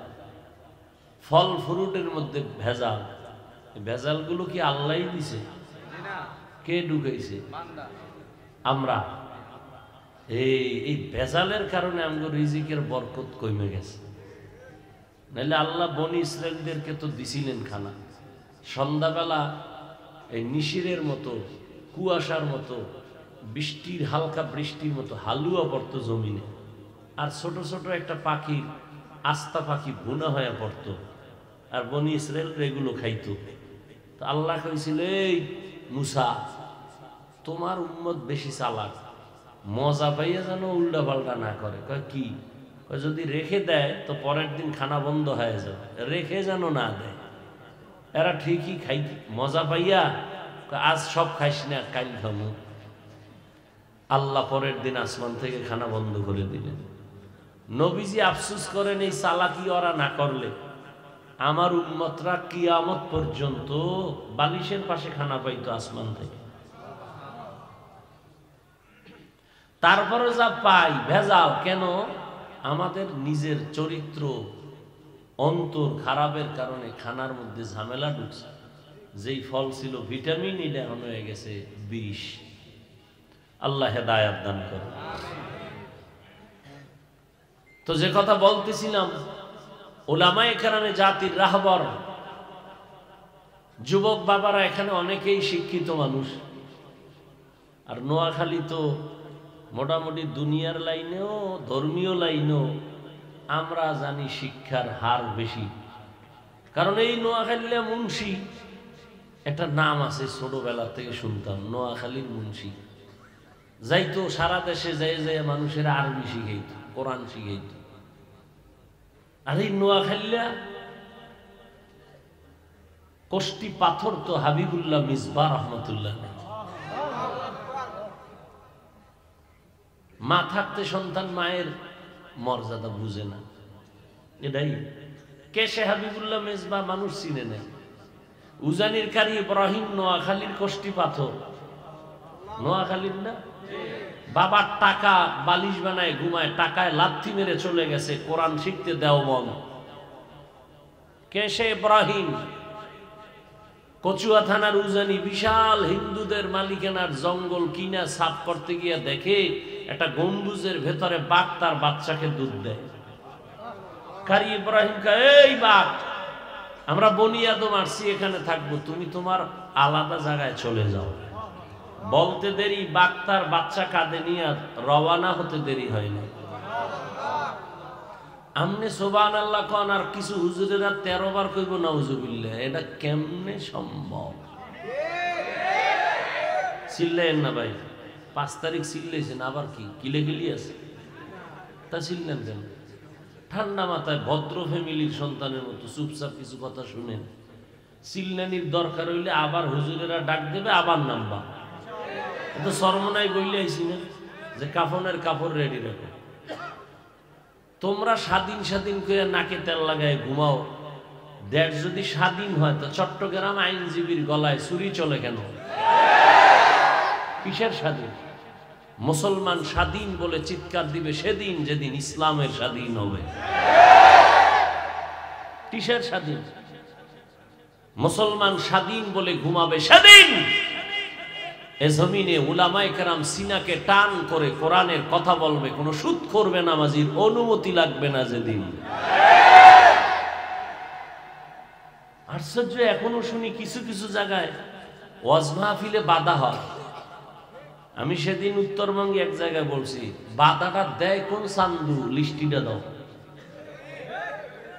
ফল ফ্রুটের মধ্যে ভেজাল, ভেজালগুলো কি আল্লাহই দিছে? কে ঢুকাইছে? আমরা। এই ভেজালের কারণে আমগো রিজিকের বরকত কমে গেছে। নাহলে আল্লাহ বনি ইসরায়েলদেরকে তো দিছিলেন খানা। সন্ধ্যাবেলা এই নিশিরের মতো, কুয়াশার মতো, বৃষ্টির হালকা বৃষ্টির মতো হালুয়া পড়তো জমিনে, আর ছোট ছোট একটা পাখি, আস্তা পাখি ভুনা হয়ে পড়তো, আর বনি ইসরায়েল এগুলো খাইতো। তো আল্লাহ কইছিল, এই মুসা, তোমার উম্মত বেশি চালাক, মজা পাইয়া যেন উল্টা পাল্টা না করে। কয় কি? কয় যদি রেখে দেয় তো পরের দিন খানা বন্ধ হয়ে যাবে, রেখে যেন না দেয়। এরা ঠিকই খাই, মজা পাইয়া আজ সব খাইস না, কাল খামু। আল্লাহ পরের দিন আসমান থেকে খানা বন্ধ করে দিলেন। নবীজি আফসোস করেন, এই চালাকি ওরা না করলে আমার উম্মতরা কিয়ামত পর্যন্ত বালিশের পাশে খানা পাইতো আসমান থেকে। তারপরে যা পাই ভেজাল কেন? আমাদের নিজের চরিত্র, অন্তর খারাপের কারণে খানার মধ্যে ঝামেলা ঢুকছে। যেই ফল ছিল ভিটামিন, এটা এখন হয়ে গেছে বিষ। আল্লাহ হেদায়েত দান করে। তো যে কথা বলতেছিলাম, উলামায়ে কেরামে জাতির রাহবর, যুবক বাবারা এখানে অনেকেই শিক্ষিত মানুষ। আর নোয়াখালী তো মোটামুটি দুনিয়ার লাইনেও ধর্মীয় লাইনেও আমরা জানি শিক্ষার হার বেশি। কারণ এই নোয়াখালীর মুন্সি একটা নাম আছে, ছোটবেলা থেকে শুনতাম, নোয়াখালীর মুন্সি। যাইতো সারা দেশে যাই যাই মানুষের আরবি শিখাইত, কোরআন শিখাইত। আর এই নোয়াখালীরা কষ্টি পাথর তো হাবিবুল্লাহ মিসবাহ রহমতুল্লাহ। মা থাকতে সন্তান মায়ের মর্যাদা বুঝে না, এটাই। কে সে হাবিবুল্লাহ মিসবাহ মানুষ চিনে না। উজানির কারি ইব্রাহিম নোয়াখালীর কষ্টি পাথর, নোয়াখালীর না। বাবার টাকা বালিশ বানায় ঘুমায়, টাকায় লাথি মেরে চলে গেছে কোরআন শিখতে দেওবন্দ। কে সে ইব্রাহিম? কচুয়া থানার উজানি বিশাল হিন্দুদের মালিকানার জঙ্গল কিনা সাফ করতে গিয়ে দেখে একটা গম্বুজের ভেতরে বাঘ তার বাচ্চাকে দুধ দেয়। কারি ইব্রাহিম কা, এই বাঘ, আমরা বনি আদম আসছি, এখানে থাকবো, তুমি তোমার আলাদা জায়গায় চলে যাও। বলতে দেরি, বাঘ তার বাচ্চা কাঁধে নিয়ে রওয়ানা হতে দেরি হয়নি। আমনে সুবহানাল্লাহ কোন, আর কিছু হুজুরেরা 13 বার কইব নাউজুবিল্লাহ। এটা কেমনে সম্ভব? চিল্লেন না ভাই, 5 তারিখ চিল্লেছেন, আবার কি কিলেগিলি আছে? তা চিল্লেন কেন? ঠান্ডা মাথায় ভদ্র ফ্যামিলির সন্তানের মতো চুপচাপ কিছু কথা শুনেন। চিল্লানির দরকার হইলে আবার হুজুরেরা ডাক দেবে, আবার নামবা। তো সরমনাই বইলে আইছি না যে কাফনের কাপড় রেডি রাখো। তোমরা স্বাধীন স্বাধীন করে নাকে তেল লাগায় ঘুমাও। দেশ যদি স্বাধীন হয় তো চট্টগ্রাম আইনজীবীর গলায় ছুরি চলে কেন? কিসের স্বাধীন? মুসলমান স্বাধীন বলে চিৎকার দিবে সেদিন যেদিন ইসলামের স্বাধীন হবে। কিসের স্বাধীন? মুসলমান স্বাধীন বলে ঘুমাবে সেদিন এ জমিনে উলামায়ে কেরাম সিনাকে টান করে কোরআনের কথা বলবে, কোনো সুদ করবে নামাজির অনুমতি লাগবে না যেদিন। আশ্চর্য, এখনো শুনি কিছু কিছু জায়গায় ওয়াজ মাহফিলে বাধা হয়। আমি সেদিন উত্তরবঙ্গে এক জায়গায় বলছি, বাধাটা দেয় কোন চান্দু, লিস্টিটা দাও।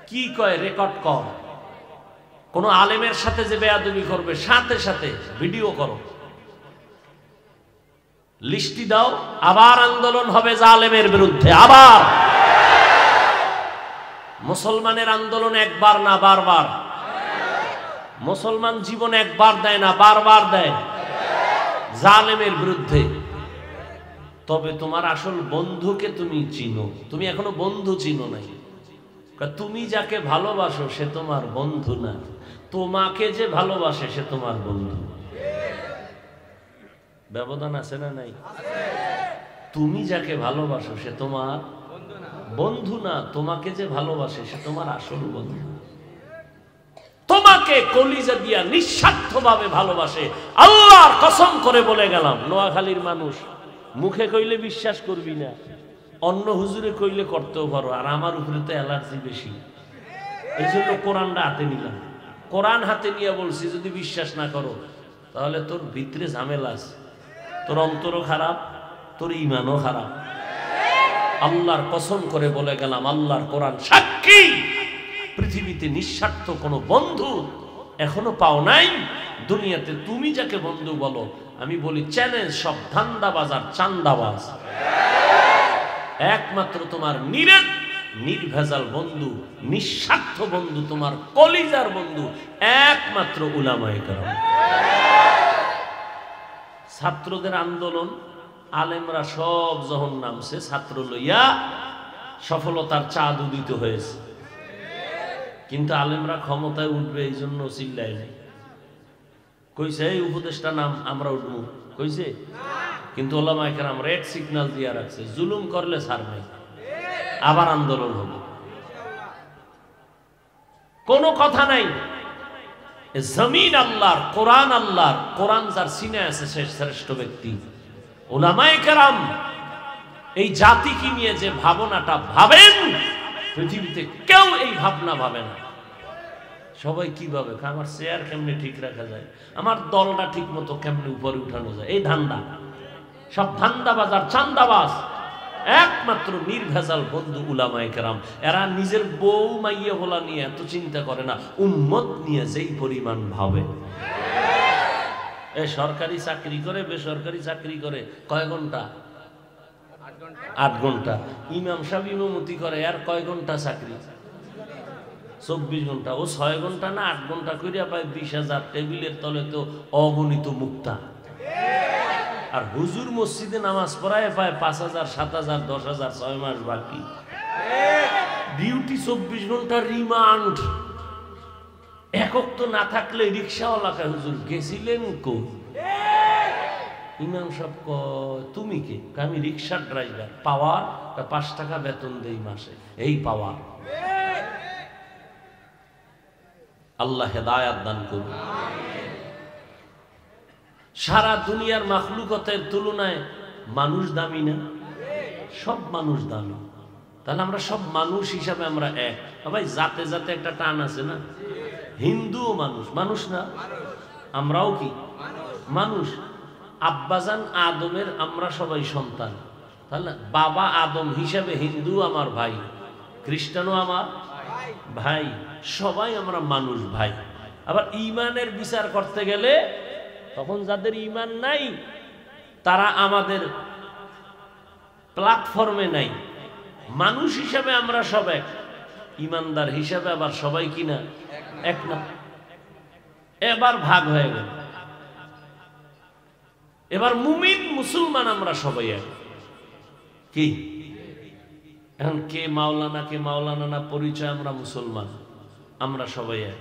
কি কয়? রেকর্ড কর। কোন আলেমের সাথে যে বেয়াদবি করবে সাথে সাথে ভিডিও করো, লিস্টি দাও, আবার আন্দোলন হবে জালেমের বিরুদ্ধে। আবার মুসলমানের আন্দোলন একবার না বারবার। মুসলমান জীবন একবার দেয় না, বারবার দেয় জালেমের বিরুদ্ধে। তবে তোমার আসল বন্ধুকে তুমি চিনো, তুমি এখনো বন্ধু চিনো নাই। তুমি যাকে ভালোবাসো সে তোমার বন্ধু না, তোমাকে যে ভালোবাসে সে তোমার বন্ধু। ব্যবধান আছে না নাই? তুমি যাকে ভালোবাসো সে তোমার বন্ধু না, তোমাকে যে ভালোবাসে সে তোমার আসল বন্ধু। তোমাকে কলিজা দিয়া নিঃস্বার্থভাবে ভালোবাসে। আল্লাহর কসম করে বলে গেলাম, নোয়াখালীর মানুষ মুখে কইলে বিশ্বাস করবি না, অন্য হুজুরে কইলে করতেও পারো, আর আমার উপরে তো অ্যালার্জি বেশি। এই জন্য কোরআনটা হাতে নিলাম। কোরআন হাতে নিয়ে বলছি, যদি বিশ্বাস না করো তাহলে তোর ভিতরে ঝামেলা আছে, তোর অন্তরও খারাপ, তোর ঈমানও খারাপ। আল্লাহর কসম করে বলে গেলাম, আল্লাহর কোরআন সাক্ষী, পৃথিবীতে নিঃস্বার্থ কোনো বন্ধু এখনো পাও নাই। দুনিয়াতে তুমি যাকে বন্ধু বলো, আমি বলি চ্যালেঞ্জ, সব ধান্দাবাজ আর চান্দাবাজ। একমাত্র তোমার নির্ভেজাল বন্ধু, নিঃস্বার্থ বন্ধু, তোমার কলিজার বন্ধু একমাত্র উলামায়ে কেরাম। ছাত্রদের আন্দোলন, আলেমরা সব যখন নামছে, ছাত্র লইয়া সফলতার চাঁদ উদিত হয়েছে, কিন্তু আলেমরা ক্ষমতায় উঠবে এই জন্য চিল্লায় নাই। কইছে এই উপদেশটা নাম, আমরা উঠবো, কইছে? কিন্তু ওলামায়ে কেরাম রেড সিগন্যাল দিয়া রাখছে, জুলুম করলে ছাড় নাই, আবার আন্দোলন হবে, কোনো কথা নাই। জমিন আল্লাহর, কোরআন আল্লাহর, কোরআন যার সিনে আছে সে শ্রেষ্ঠ ব্যক্তি। ওলামায়ে কেরাম এই জাতিকে নিয়ে যে ভাবনাটা ভাবেন, পৃথিবীতে কেউ এই ভাবনা ভাবে না। সবাই কি ভাবে, আমার চেয়ার কেমনে ঠিক রাখা যায়, আমার দলটা ঠিক মতো কেমনে উপরে উঠানো যায়, এই ধান্দা। সব ধান্দাবাজ আর চান্দাবাজ। একমাত্র নির্ভেজাল বন্ধু উলামায়ে কেরাম। এরা নিজের বউ মাইয়া হোলা নিয়ে এত চিন্তা করে না, উম্মত নিয়ে যেই পরিমাণ ভাবে। সরকারি চাকরি করে, বেসরকারি চাকরি করে, কয় ঘন্টা? 8 ঘন্টা। ইমাম সাহেব ইমামতি করে, আর কয় ঘন্টা চাকরি? 24 ঘন্টা। ও 6 ঘন্টা না 8 ঘন্টা করিয়া পায় 20,000, টেবিলের তলে তো অগণিত মুক্তা। আর হুজুর মসজিদে নামাজ পড়ায় পায় 5,000, 7,000, 10,000, 6 মাস বাকি। ডিউটি 24 ঘন্টা, রিমান্ড। একক তো না থাকলে রিক্সাওয়ালা কে, হুজুর গেছিলেন কো? ইমাম সাহেব কয় তুমি কে? আমি রিক্সার ড্রাইভার। পাওয়ার 5 টাকা বেতন দেই মাসে, এই পাওয়ার। আল্লাহ হেদায়াত দান করুন। সারা দুনিয়ার মাখলুকতের তুলনায় মানুষ দামি না? সব মানুষ দামি। তাহলে আমরা সব মানুষ হিসাবে আমরা এক। ভাই জাতে জাতে একটা টান আছে না? হিন্দুও মানুষ, মানুষ না? আমরাও কি মানুষ? আব্বাজান আদমের আমরা সবাই সন্তান। তাহলে বাবা আদম হিসাবে হিন্দু আমার ভাই, খ্রিস্টানও আমার ভাই, সবাই আমরা মানুষ ভাই। আবার ঈমানের বিচার করতে গেলে তখন যাদের ঈমান নাই তারা আমাদের প্ল্যাটফর্মে নাই। মানুষ হিসাবে আমরা সব এক, ঈমানদার হিসাবে আবার সবাই কিনা এক না। এবার ভাগ হয়ে গেল। এবার মুমিন মুসলমান আমরা সবাই এক। কি এখন কে মাওলানা কে মাওলানা না পরিচয়, আমরা মুসলমান, আমরা সবাই এক।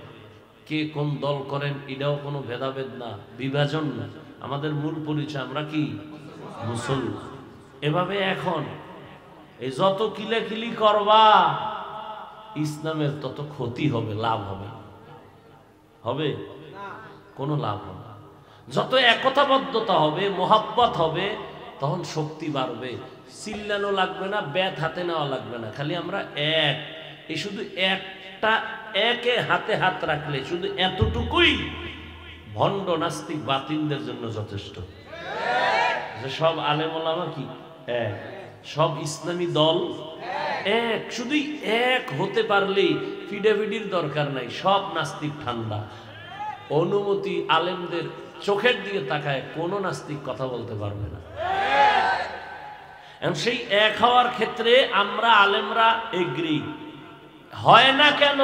কে কোন দল করেন এটাও কোনো ভেদাভেদ না, বিভাজন না, আমাদের মূল পরিচয় আমরা কি মুসলমান। এভাবে এখন এই যত কিলাকিলি করবা ইসলামের তত ক্ষতি হবে, লাভ হবে? হবে? কোনো লাভ হবে না। যত একতাবদ্ধতা হবে, মোহাব্বত হবে, তখন শক্তি বাড়বে। চিল্লানো লাগবে না, ব্যাট হাতে নেওয়া লাগবে না, খালি আমরা এক। এই শুধু একটা একে হাতে হাত রাখলে শুধু এতটুকুই ভণ্ড নাস্তিক বাতিলদের জন্য যথেষ্ট। যে সব আলেম ওলামা কি এক, সব ইসলামী দল এক। শুধুই এক হতে পারলেই ফিডাফিডির দরকার নাই, সব নাস্তিক ঠান্ডা। অনুমতি আলেমদের চোখের দিকে তাকায় কোনো নাস্তিক কথা বলতে পারবে না। সেই এক হওয়ার ক্ষেত্রে আমরা আলেমরা এগ্রি হয় না কেন?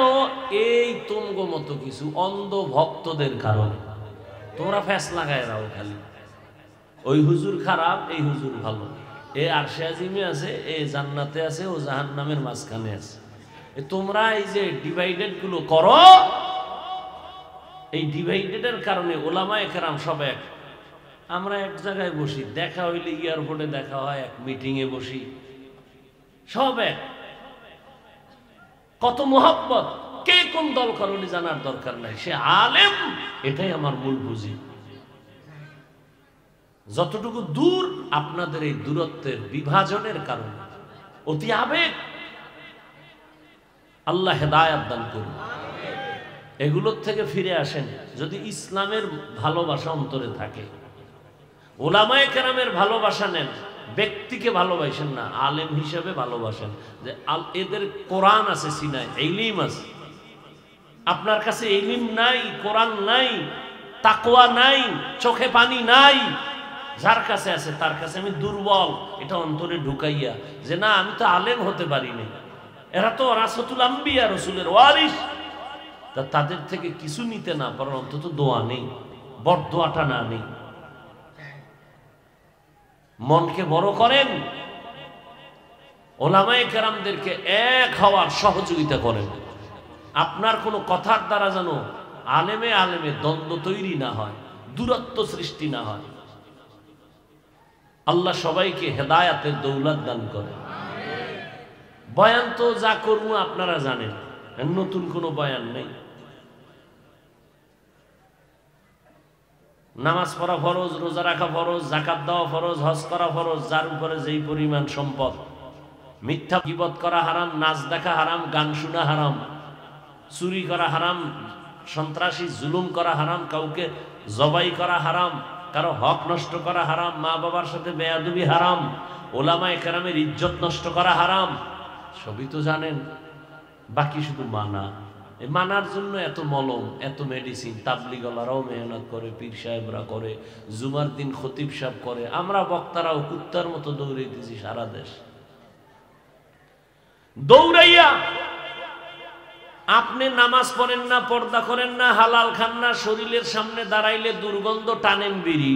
এই তুমগো মতো কিছু অন্ধ ভক্তদের কারণে। তোমরা ফ্যাস লাগায় রাও খালি, ওই হুজুর খারাপ, এই হুজুর ভালো, এ আরশে আজিমে আছে, এ জান্নাতে আছে, ও জাহান্নামের মাঝখানে আছে। তোমরা এই যে ডিভাইডেড গুলো করো, এই ডিভাইডেডের কারণে ওলামায়ে কেরাম সব এক। আমরা এক জায়গায় বসি, দেখা হইলে এয়ারপোর্টে দেখা হয়, এক মিটিংয়ে বসি, সব এক। কত মোহাব্বত, কে কোন দল করণী জানার দরকার নাই, সে আলেম, এটাই আমার মূল পুঁজি। যতটুকু দূর আপনাদের এই দূরত্বের বিভাজনের কারণে, অতি আবেগ, আল্লাহ হেদায়াত দান করুন। এগুলোর থেকে ফিরে আসেন। যদি ইসলামের ভালোবাসা অন্তরে থাকে, ওলামায়ে কেরামের ভালোবাসা নেন, ব্যক্তিকে ভালোবাসেন না, আলেম হিসেবে ভালোবাসেন। যে এদের কোরআন আছে সিনায়, ইলম আছে, আপনার কাছে ইলম নাই, কোরআন নাই, তাকওয়া নাই, চোখে পানি নাই, যার কাছে আছে তার কাছে আমি দুর্বল, এটা অন্তরে ঢুকাইয়া যে না আমি তো আলেম হতে পারিনি, এরা তো রাসূলুল আম্বিয়া, রসুলের ওয়ারিস, তা তাদের থেকে কিছু নিতে না পারো, অন্তত দোয়া নেই, বরদোয়াটা না নেই। মনকে বড় করেন, ওলামায়ে কেরামদেরকে এক হওয়ার সহযোগিতা করেন। আপনার কোনো কথার দ্বারা যেন আলেমে আলেমে দ্বন্দ্ব তৈরি না হয়, দূরত্ব সৃষ্টি না হয়। আল্লাহ সবাইকে হেদায়াতের দৌলত দান করে। বয়ান তো যা করবো আপনারা জানেন, নতুন কোনো বয়ান নেই। নামাজ পড়া ফরজ, রোজা রাখা ফরজ, যাকাত দেওয়া ফরজ, হজ করা ফরজ, যার উপরে যেই পরিমাণ সম্পদ। মিথ্যা গীবত করা হারাম, নাচ দেখা হারাম, গান শোনা হারাম, চুরি করা হারাম, সন্ত্রাসী জুলুম করা হারাম, কাউকে জবাই করা হারাম, কারো হক নষ্ট করা হারাম, মা বাবার সাথে বেয়াদবি হারাম, ওলামায়ে কেরামের ইজ্জত নষ্ট করা হারাম, সবই তো জানেন। বাকি শুধু মানা। এই মানার জন্য এত মলম, এত মেডিসিন, তাবলিগলারাও মেহনত করে, পীর সাহেবরা করে, জুমার দিন খতিব সাহেব করে, আমরা বক্তারাও কুত্তার মতো দৌড়াইতেছি সারা দেশ। দৌড়াইয়া আপনি নামাজ পড়েন না, পর্দা করেন না, হালাল খান না, শরীরের সামনে দাঁড়াইলে দুর্গন্ধ টানেন বিড়ি,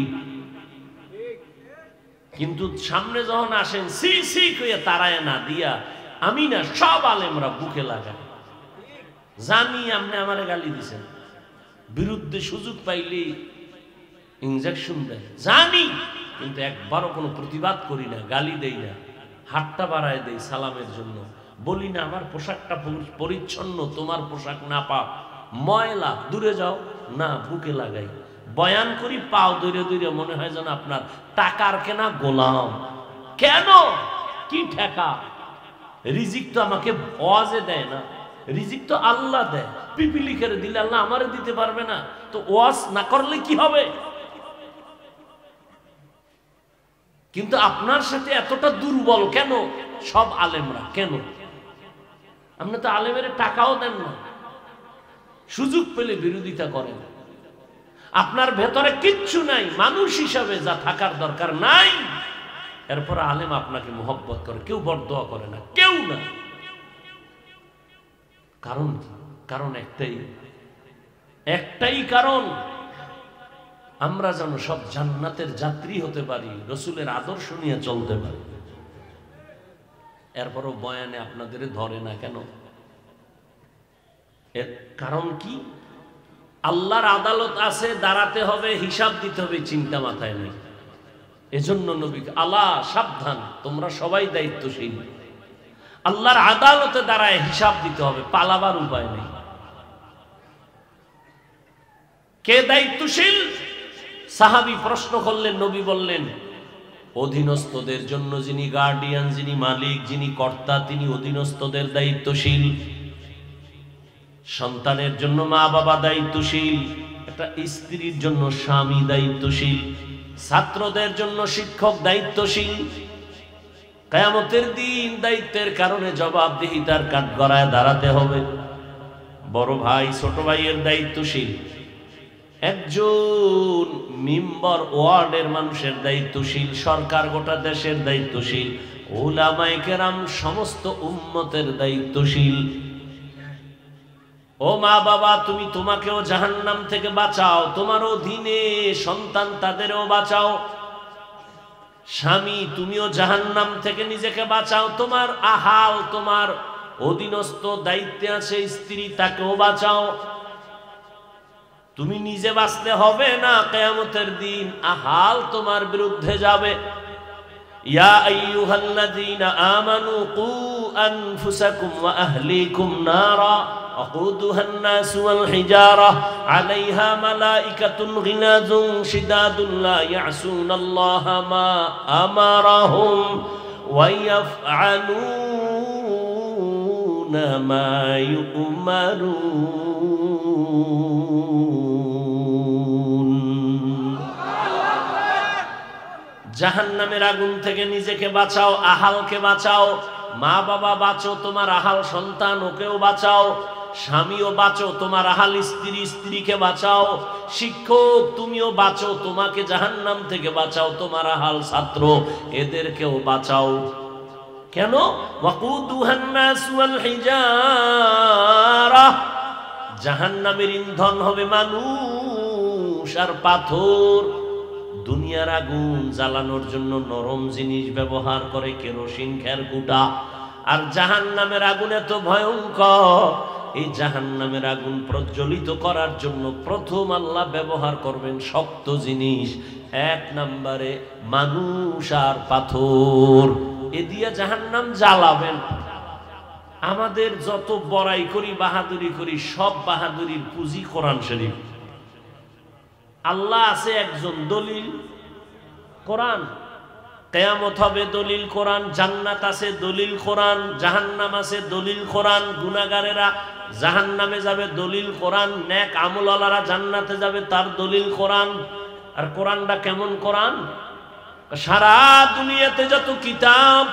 কিন্তু সামনে যখন আসেন সি সি কইয়া তারায় না দিয়া আমি না সব আলেমরা বুকে লাগায়। জানি আপনি আমারে গালি দিছেন, বিরুদ্ধে সুযোগ পাইলে ইনজেকশন দেয়, জানি, কিন্তু একবারও কোনো প্রতিবাদ করি না, গালি দেই না, হাতটা বাড়ায় দেই সালামের জন্য, বলি না আমার পোশাকটা পরিচ্ছন্ন, তোমার পোশাক না পাক, ময়লা, দূরে যাও না, বুকে লাগাই। বয়ান করি পাও দৈরে দৈরে, মনে হয় যেন আপনার টাকার কেনা গোলাম। কেন? কি ঠেকা? রিজিক তো আমাকে ওয়াজে দেয় না, রিজিক তো আল্লাহ দেয়। পিপিলি করে দিলে আল্লাহ আমারে দিতে পারবে না, তো ওয়াজ না করলে কি হবে? কিন্তু আপনার সাথে এতটা দুর্বল কেন সব আলেমরা? কেন? আপনি তো আলেমের টাকাও দেন না, সুযোগ পেলে বিরোধিতা করেন। আপনার ভেতরে কিচ্ছু নাই, মানুষ হিসাবে যা থাকার দরকার নাই, এরপর আলেম আপনাকে মোহব্বত করে, কেউ বরদোয়া করে না, কেউ না। কারণ কি? কারণ একটাই কারণ, আমরা যেন সব জান্নাতের যাত্রী হতে পারি, রসুলের আদর্শ নিয়ে চলতে পারি। এরপরও বয়ানে আপনাদের ধরে না কেন? এর কারণ কি? আল্লাহর আদালত আছে, দাঁড়াতে হবে, হিসাব দিতে হবে, চিন্তা মাথায় নেই। এজন্য নবী আলা সাবধান, তোমরা সবাই দায়িত্বশীল। আল্লাহর আদালতে দাঁড়ায় হিসাব দিতে হবে, পালাবার উপায় নেই। কে দায়িত্বশীল? সাহাবী প্রশ্ন করলেন, নবী বললেন অধীনস্থদের জন্য যিনি গার্ডিয়ান, যিনি মালিক, যিনি কর্তা, তিনি অধীনস্থদের দায়িত্বশীল। সন্তানের জন্য মা বাবা দায়িত্বশীল, একটা স্ত্রীর জন্য স্বামী দায়িত্বশীল, ছাত্রদের জন্য শিক্ষক দায়িত্বশীল। কিয়ামতের দিন দায়িত্বের কারণে জবাবদিহিতার কাঠগড়ায় দাঁড়াতে হবে। বড় ভাই ছোট ভাইয়ের দায়িত্বশীল, একজন মেম্বার ওয়ার্ডের মানুষের দায়িত্বশীল, সরকার গোটা দেশের দায়িত্বশীল, উলামায়ে কেরাম সমস্ত উম্মতের দায়িত্বশীল। ও মা বাবা, তুমি তোমাকেও জাহান্নাম থেকে বাঁচাও, তোমার অধীনে সন্তান তাদেরও বাঁচাও। স্বামী, তুমিও জাহান্নাম থেকে নিজেকে বাঁচাও, তোমার আহাল, তোমার অধীনস্থ দায়িত্বে আছে স্ত্রী, তাকেও বাঁচাও। তুমি নিজে বাঁচতে হবে না, কিয়ামতের দিন আহাল তোমার বিরুদ্ধে যাবে। ইয়া আইয়ুহাল্লাযীনা আমানু কু আনফুসাকুম ওয়া আহলিকুম নারা, ও وقودها الناس والحجارة عليها ملائكة غلاظ شداد لا يعصون الله ما أمرهم ويفعلون ما يؤمرون জাহান্নামের আগুন থেকে নিজেকে বাঁচাও, আহালকে বাঁচাও, মা বাবা বাঁচো, তোমার আহাল সন্তান ওকেও বাঁচাও, স্বামীও বাঁচো, তোমার আহাল স্ত্রী স্ত্রীকে বাঁচাও, শিক্ষক তুমিও বাঁচো, তোমাকে জাহান্নাম থেকে বাঁচাও, তোমার আহাল ছাত্র এদেরকেও বাঁচাও। কেন? ওয়াকুদুহান নাস ওয়াল হিজারা, জাহান্নামের ইন্ধন হবে মানুষ আর পাথর। দুনিয়ার আগুন জ্বালানোর জন্য নরম জিনিস ব্যবহার করে, কেরোসিন, খেরকুটা। আর জাহান্নামের আগুন এত ভয়ঙ্কর, এই জাহান্নামের আগুন প্রজ্বলিত করার জন্য প্রথম আল্লাহ ব্যবহার করবেন শক্ত জিনিস, 1 নম্বরে মানুষ আর পাথর। এ দিয়ে জাহান্নাম জ্বালাবেন। আমাদের যত বড়াই করি, বাহাদুরি করি, সব বাহাদুরির পুঁজি কোরআন শরীফ। আল্লাহ আছে একজন, দলিল কোরআন। কিয়ামত হবে দলিল কোরআন, জান্নাত আছে দলিল কোরআন, জাহান্নাম আছে দলিল কোরআন, গুনাহগারেরা জাহান্নামে যাবে দলিল কোরআন, নেক আমলওয়ালারা জান্নাতে যাবে তার দলিল কোরআন। আর কোরআনটা কেমন কোরআন? সারা দুনিয়াতে যত কিতাব,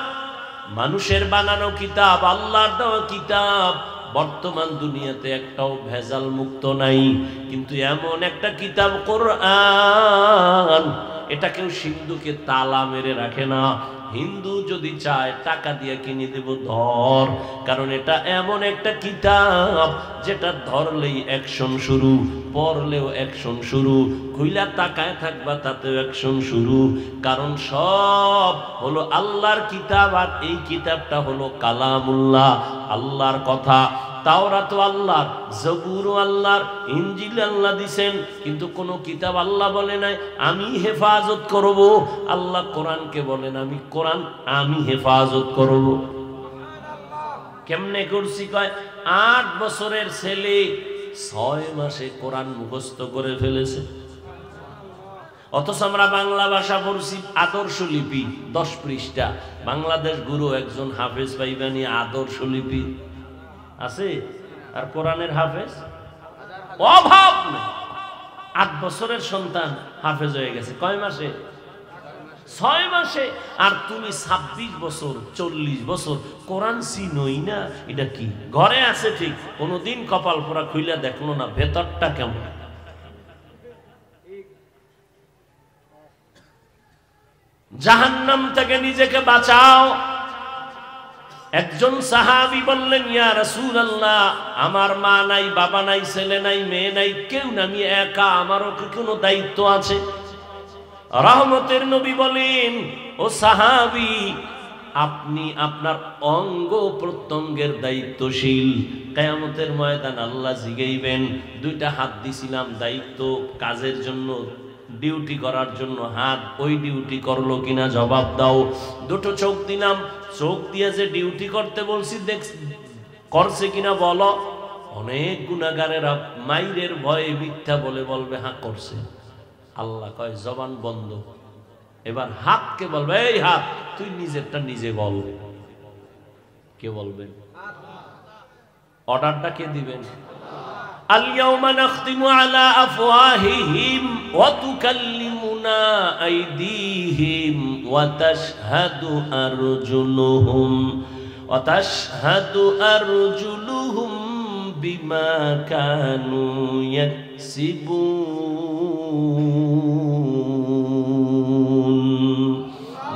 মানুষের বানানো কিতাব, আল্লাহর দেওয়া কিতাব, বর্তমান দুনিয়াতে একটাও ভেজাল মুক্ত নাই। কিন্তু এমন একটা কিতাব কোরআন, এটা কেউ সিন্ধুকে তালা মেরে রাখে না। হিন্দু যদি চায় টাকা দিয়ে কিনে দেব, ধর, কারণ এটা এমন একটা কিতাব যেটা ধরলেই অ্যাকশন শুরু, পড়লেও অ্যাকশন শুরু, খুইলা তাকায় থাকবা তাতেও অ্যাকশন শুরু। কারণ সব হলো আল্লাহর কিতাব, আর এই কিতাবটা হলো কালামুল্লাহ, আল্লাহর কথা। তাওরাত আল্লাহর, জবুর আল্লাহর, ইনজিল আল্লাহ দিছেন, কিন্তু কোন কিতাব আল্লাহ বলে নাই আমি হেফাজত করব। আল্লাহ কোরআনকে বলেন আমি হেফাজত করব। কেমনে করছি? কয় 8 বছরের ছেলে 6 মাসে কোরআন মুখস্থ করে ফেলেছে। অথচ আমরা বাংলা ভাষা পড়ছি আদর্শ লিপি 10 পৃষ্ঠা। বাংলাদেশ গুরু একজন হাফেজ পাইবানি আদর্শ লিপি আছে, আর কোরআনের হাফেজ অভাব নেই। 8 বছরের সন্তান হাফেজ হয়ে গেছে কয় মাসে? 6 মাসে। আর তুমি 26 বছর 40 বছর কোরআন চিনোই না। এটা কি? ঘরে আছে ঠিক, কোনোদিন কপাল পোড়া খুইলা দেখলো না ভেতরটা কেমন। জাহান্নাম থেকে নিজেকে বাঁচাও। একজন সাহাবী বললেন, ইয়া রাসূলুল্লাহ, আমার মা নাই, বাবা নাই, ছেলে নাই, মেয়ে নাই, কেউ না, আমি একা, আমারও কি কোনো দায়িত্ব আছে? রহমতের নবী বলেন, ও সাহাবী, আপনি আপনার অঙ্গ প্রত্যঙ্গের দায়িত্বশীল। কিয়ামতের ময়দান আল্লাহ জিগাইবেন, 2টা হাত দিছিলাম দায়িত্ব কাজের জন্য, ডিউটি করার জন্য, হাত ওই ডিউটি করলো কিনা জবাব দাও। 2টো চোখ দিলাম, চোখ দিয়ে যে ডিউটি করতে বলছি করছে কিনা বলো। অনেক গুনাহগারেরা মাইরের ভয়ে মিথ্যা বলে বলবে হ্যাঁ করছে। আল্লাহ কয় জবান বন্ধ। এবার হাতকে বলবে, এই হাত তুই নিজেরটা নিজে বল। কে বলবেন? অর্ডারটা কে দিবেন? আল-ইয়াওমা নাখতিমু আলা আফওয়াহিহিম ওয়া তুকাল্লিমুনা আইদিহিম ওয়া তাশহাদু আরজুলুহুম বিমা কানু ইয়াকসিবুন।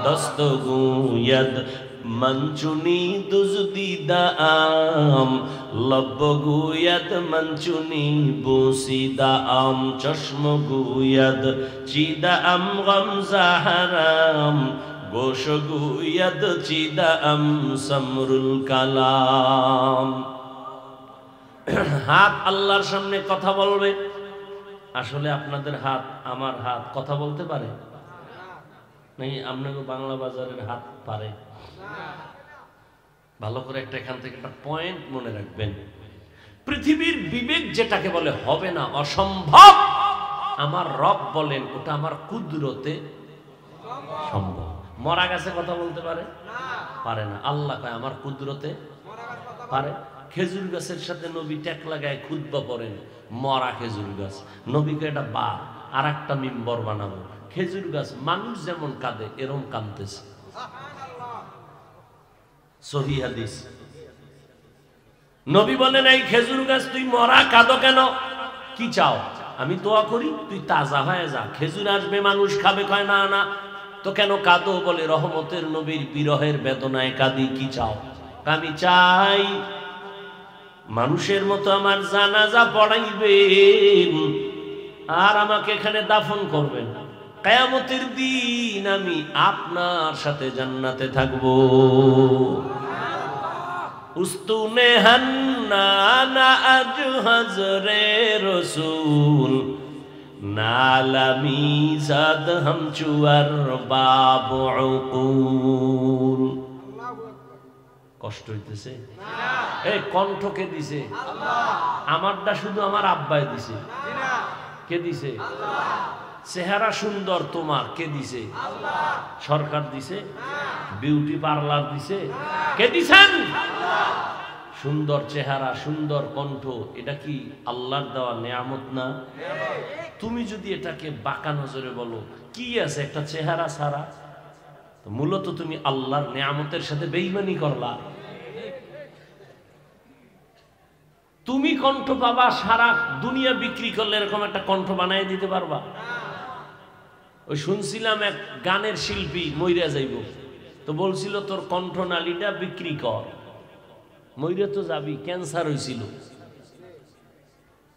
দস্তগুয়াদ মঞ্চুনি দুজদিদাম, লব্বগুয়াদ মঞ্চুনি বুসিদাম, চশমগুয়াদ চিদাম গমজাহারাম, গোশগুয়াদ চিদাম সমরুল কালাম। হাত আল্লাহর সামনে কথা বলবে। আসলে আপনাদের হাত আমার হাত কথা বলতে পারে নাই? আপনাকে বাংলা বাজারের হাত পারে? ভালো করে এখান থেকে একটা পয়েন্ট মনে রাখবেন। পৃথিবীর বিবেক যেটাকে বলে হবে না, অসম্ভব, আমার রব বলেন ওটা আমার কুদরতে সম্ভব। মরা গাছে কথা বলতে পারে? পারে না। আল্লাহ কয় আমার কুদরতে পারে। খেজুর গাছের সাথে নবী ট্যাক লাগায় খুতবা পড়েন, মরা খেজুর গাছ। নবীকে এটা বা আর একটা মিম্বর বানাবো। খেজুর গাছ মানুষ যেমন কাঁদে এরকম কাঁদতেছে। সহিহ হাদিস। নবী বলেন এই খেজুর গাছ তুই মরা কাঁদো কেন? কি চাও? আমি দোয়া করি তুই তাজা হয়ে যা, খেজুর আসবে মানুষ খাবে। কয় না না। তো কেন কাঁদো? বলে রহমতের নবীর বিরহের বেদনায় কাঁদি। কি চাও? আমি চাই মানুষের মতো আমার জানাজা পড়াইবেন আর আমাকে এখানে দাফন করবেন। কিয়ামতের দিন আমি আপনার সাথে জান্নাতে থাকবো। উস্তুনে হান্নানা আজ হজরে রসুল নালামি জাদ হাম চুয়ার বাবু উকুল। কষ্ট হইতেছে? এই কণ্ঠকে দিছে আমারটা শুধু আমার আব্বাই দিছে। কে দিছে? চেহারা সুন্দর তোমার কে দিছে? সরকার দিছে? বিউটি পার্লার দিছে? কে দিছেন? সুন্দর চেহারা, সুন্দর কণ্ঠ, এটা কি আল্লাহর দেওয়া নেয়ামত না? তুমি যদি এটাকে বাঁকা নজরে বলো কি আছে একটা চেহারা ছাড়া, তো মূলত তুমি আল্লাহর নেয়ামতের সাথে বেঈমানি করলা। তুমি কণ্ঠ পাবা, সারা দুনিয়া বিক্রি করলে এরকম একটা কণ্ঠ বানাই দিতে পারবা? ওই শুনছিলাম এক গানের শিল্পী মইরা যাইব, তো বলছিল তোর কণ্ঠনালীটা বিক্রি কর। মইরা তো যাবি, ক্যান্সার হয়েছিল,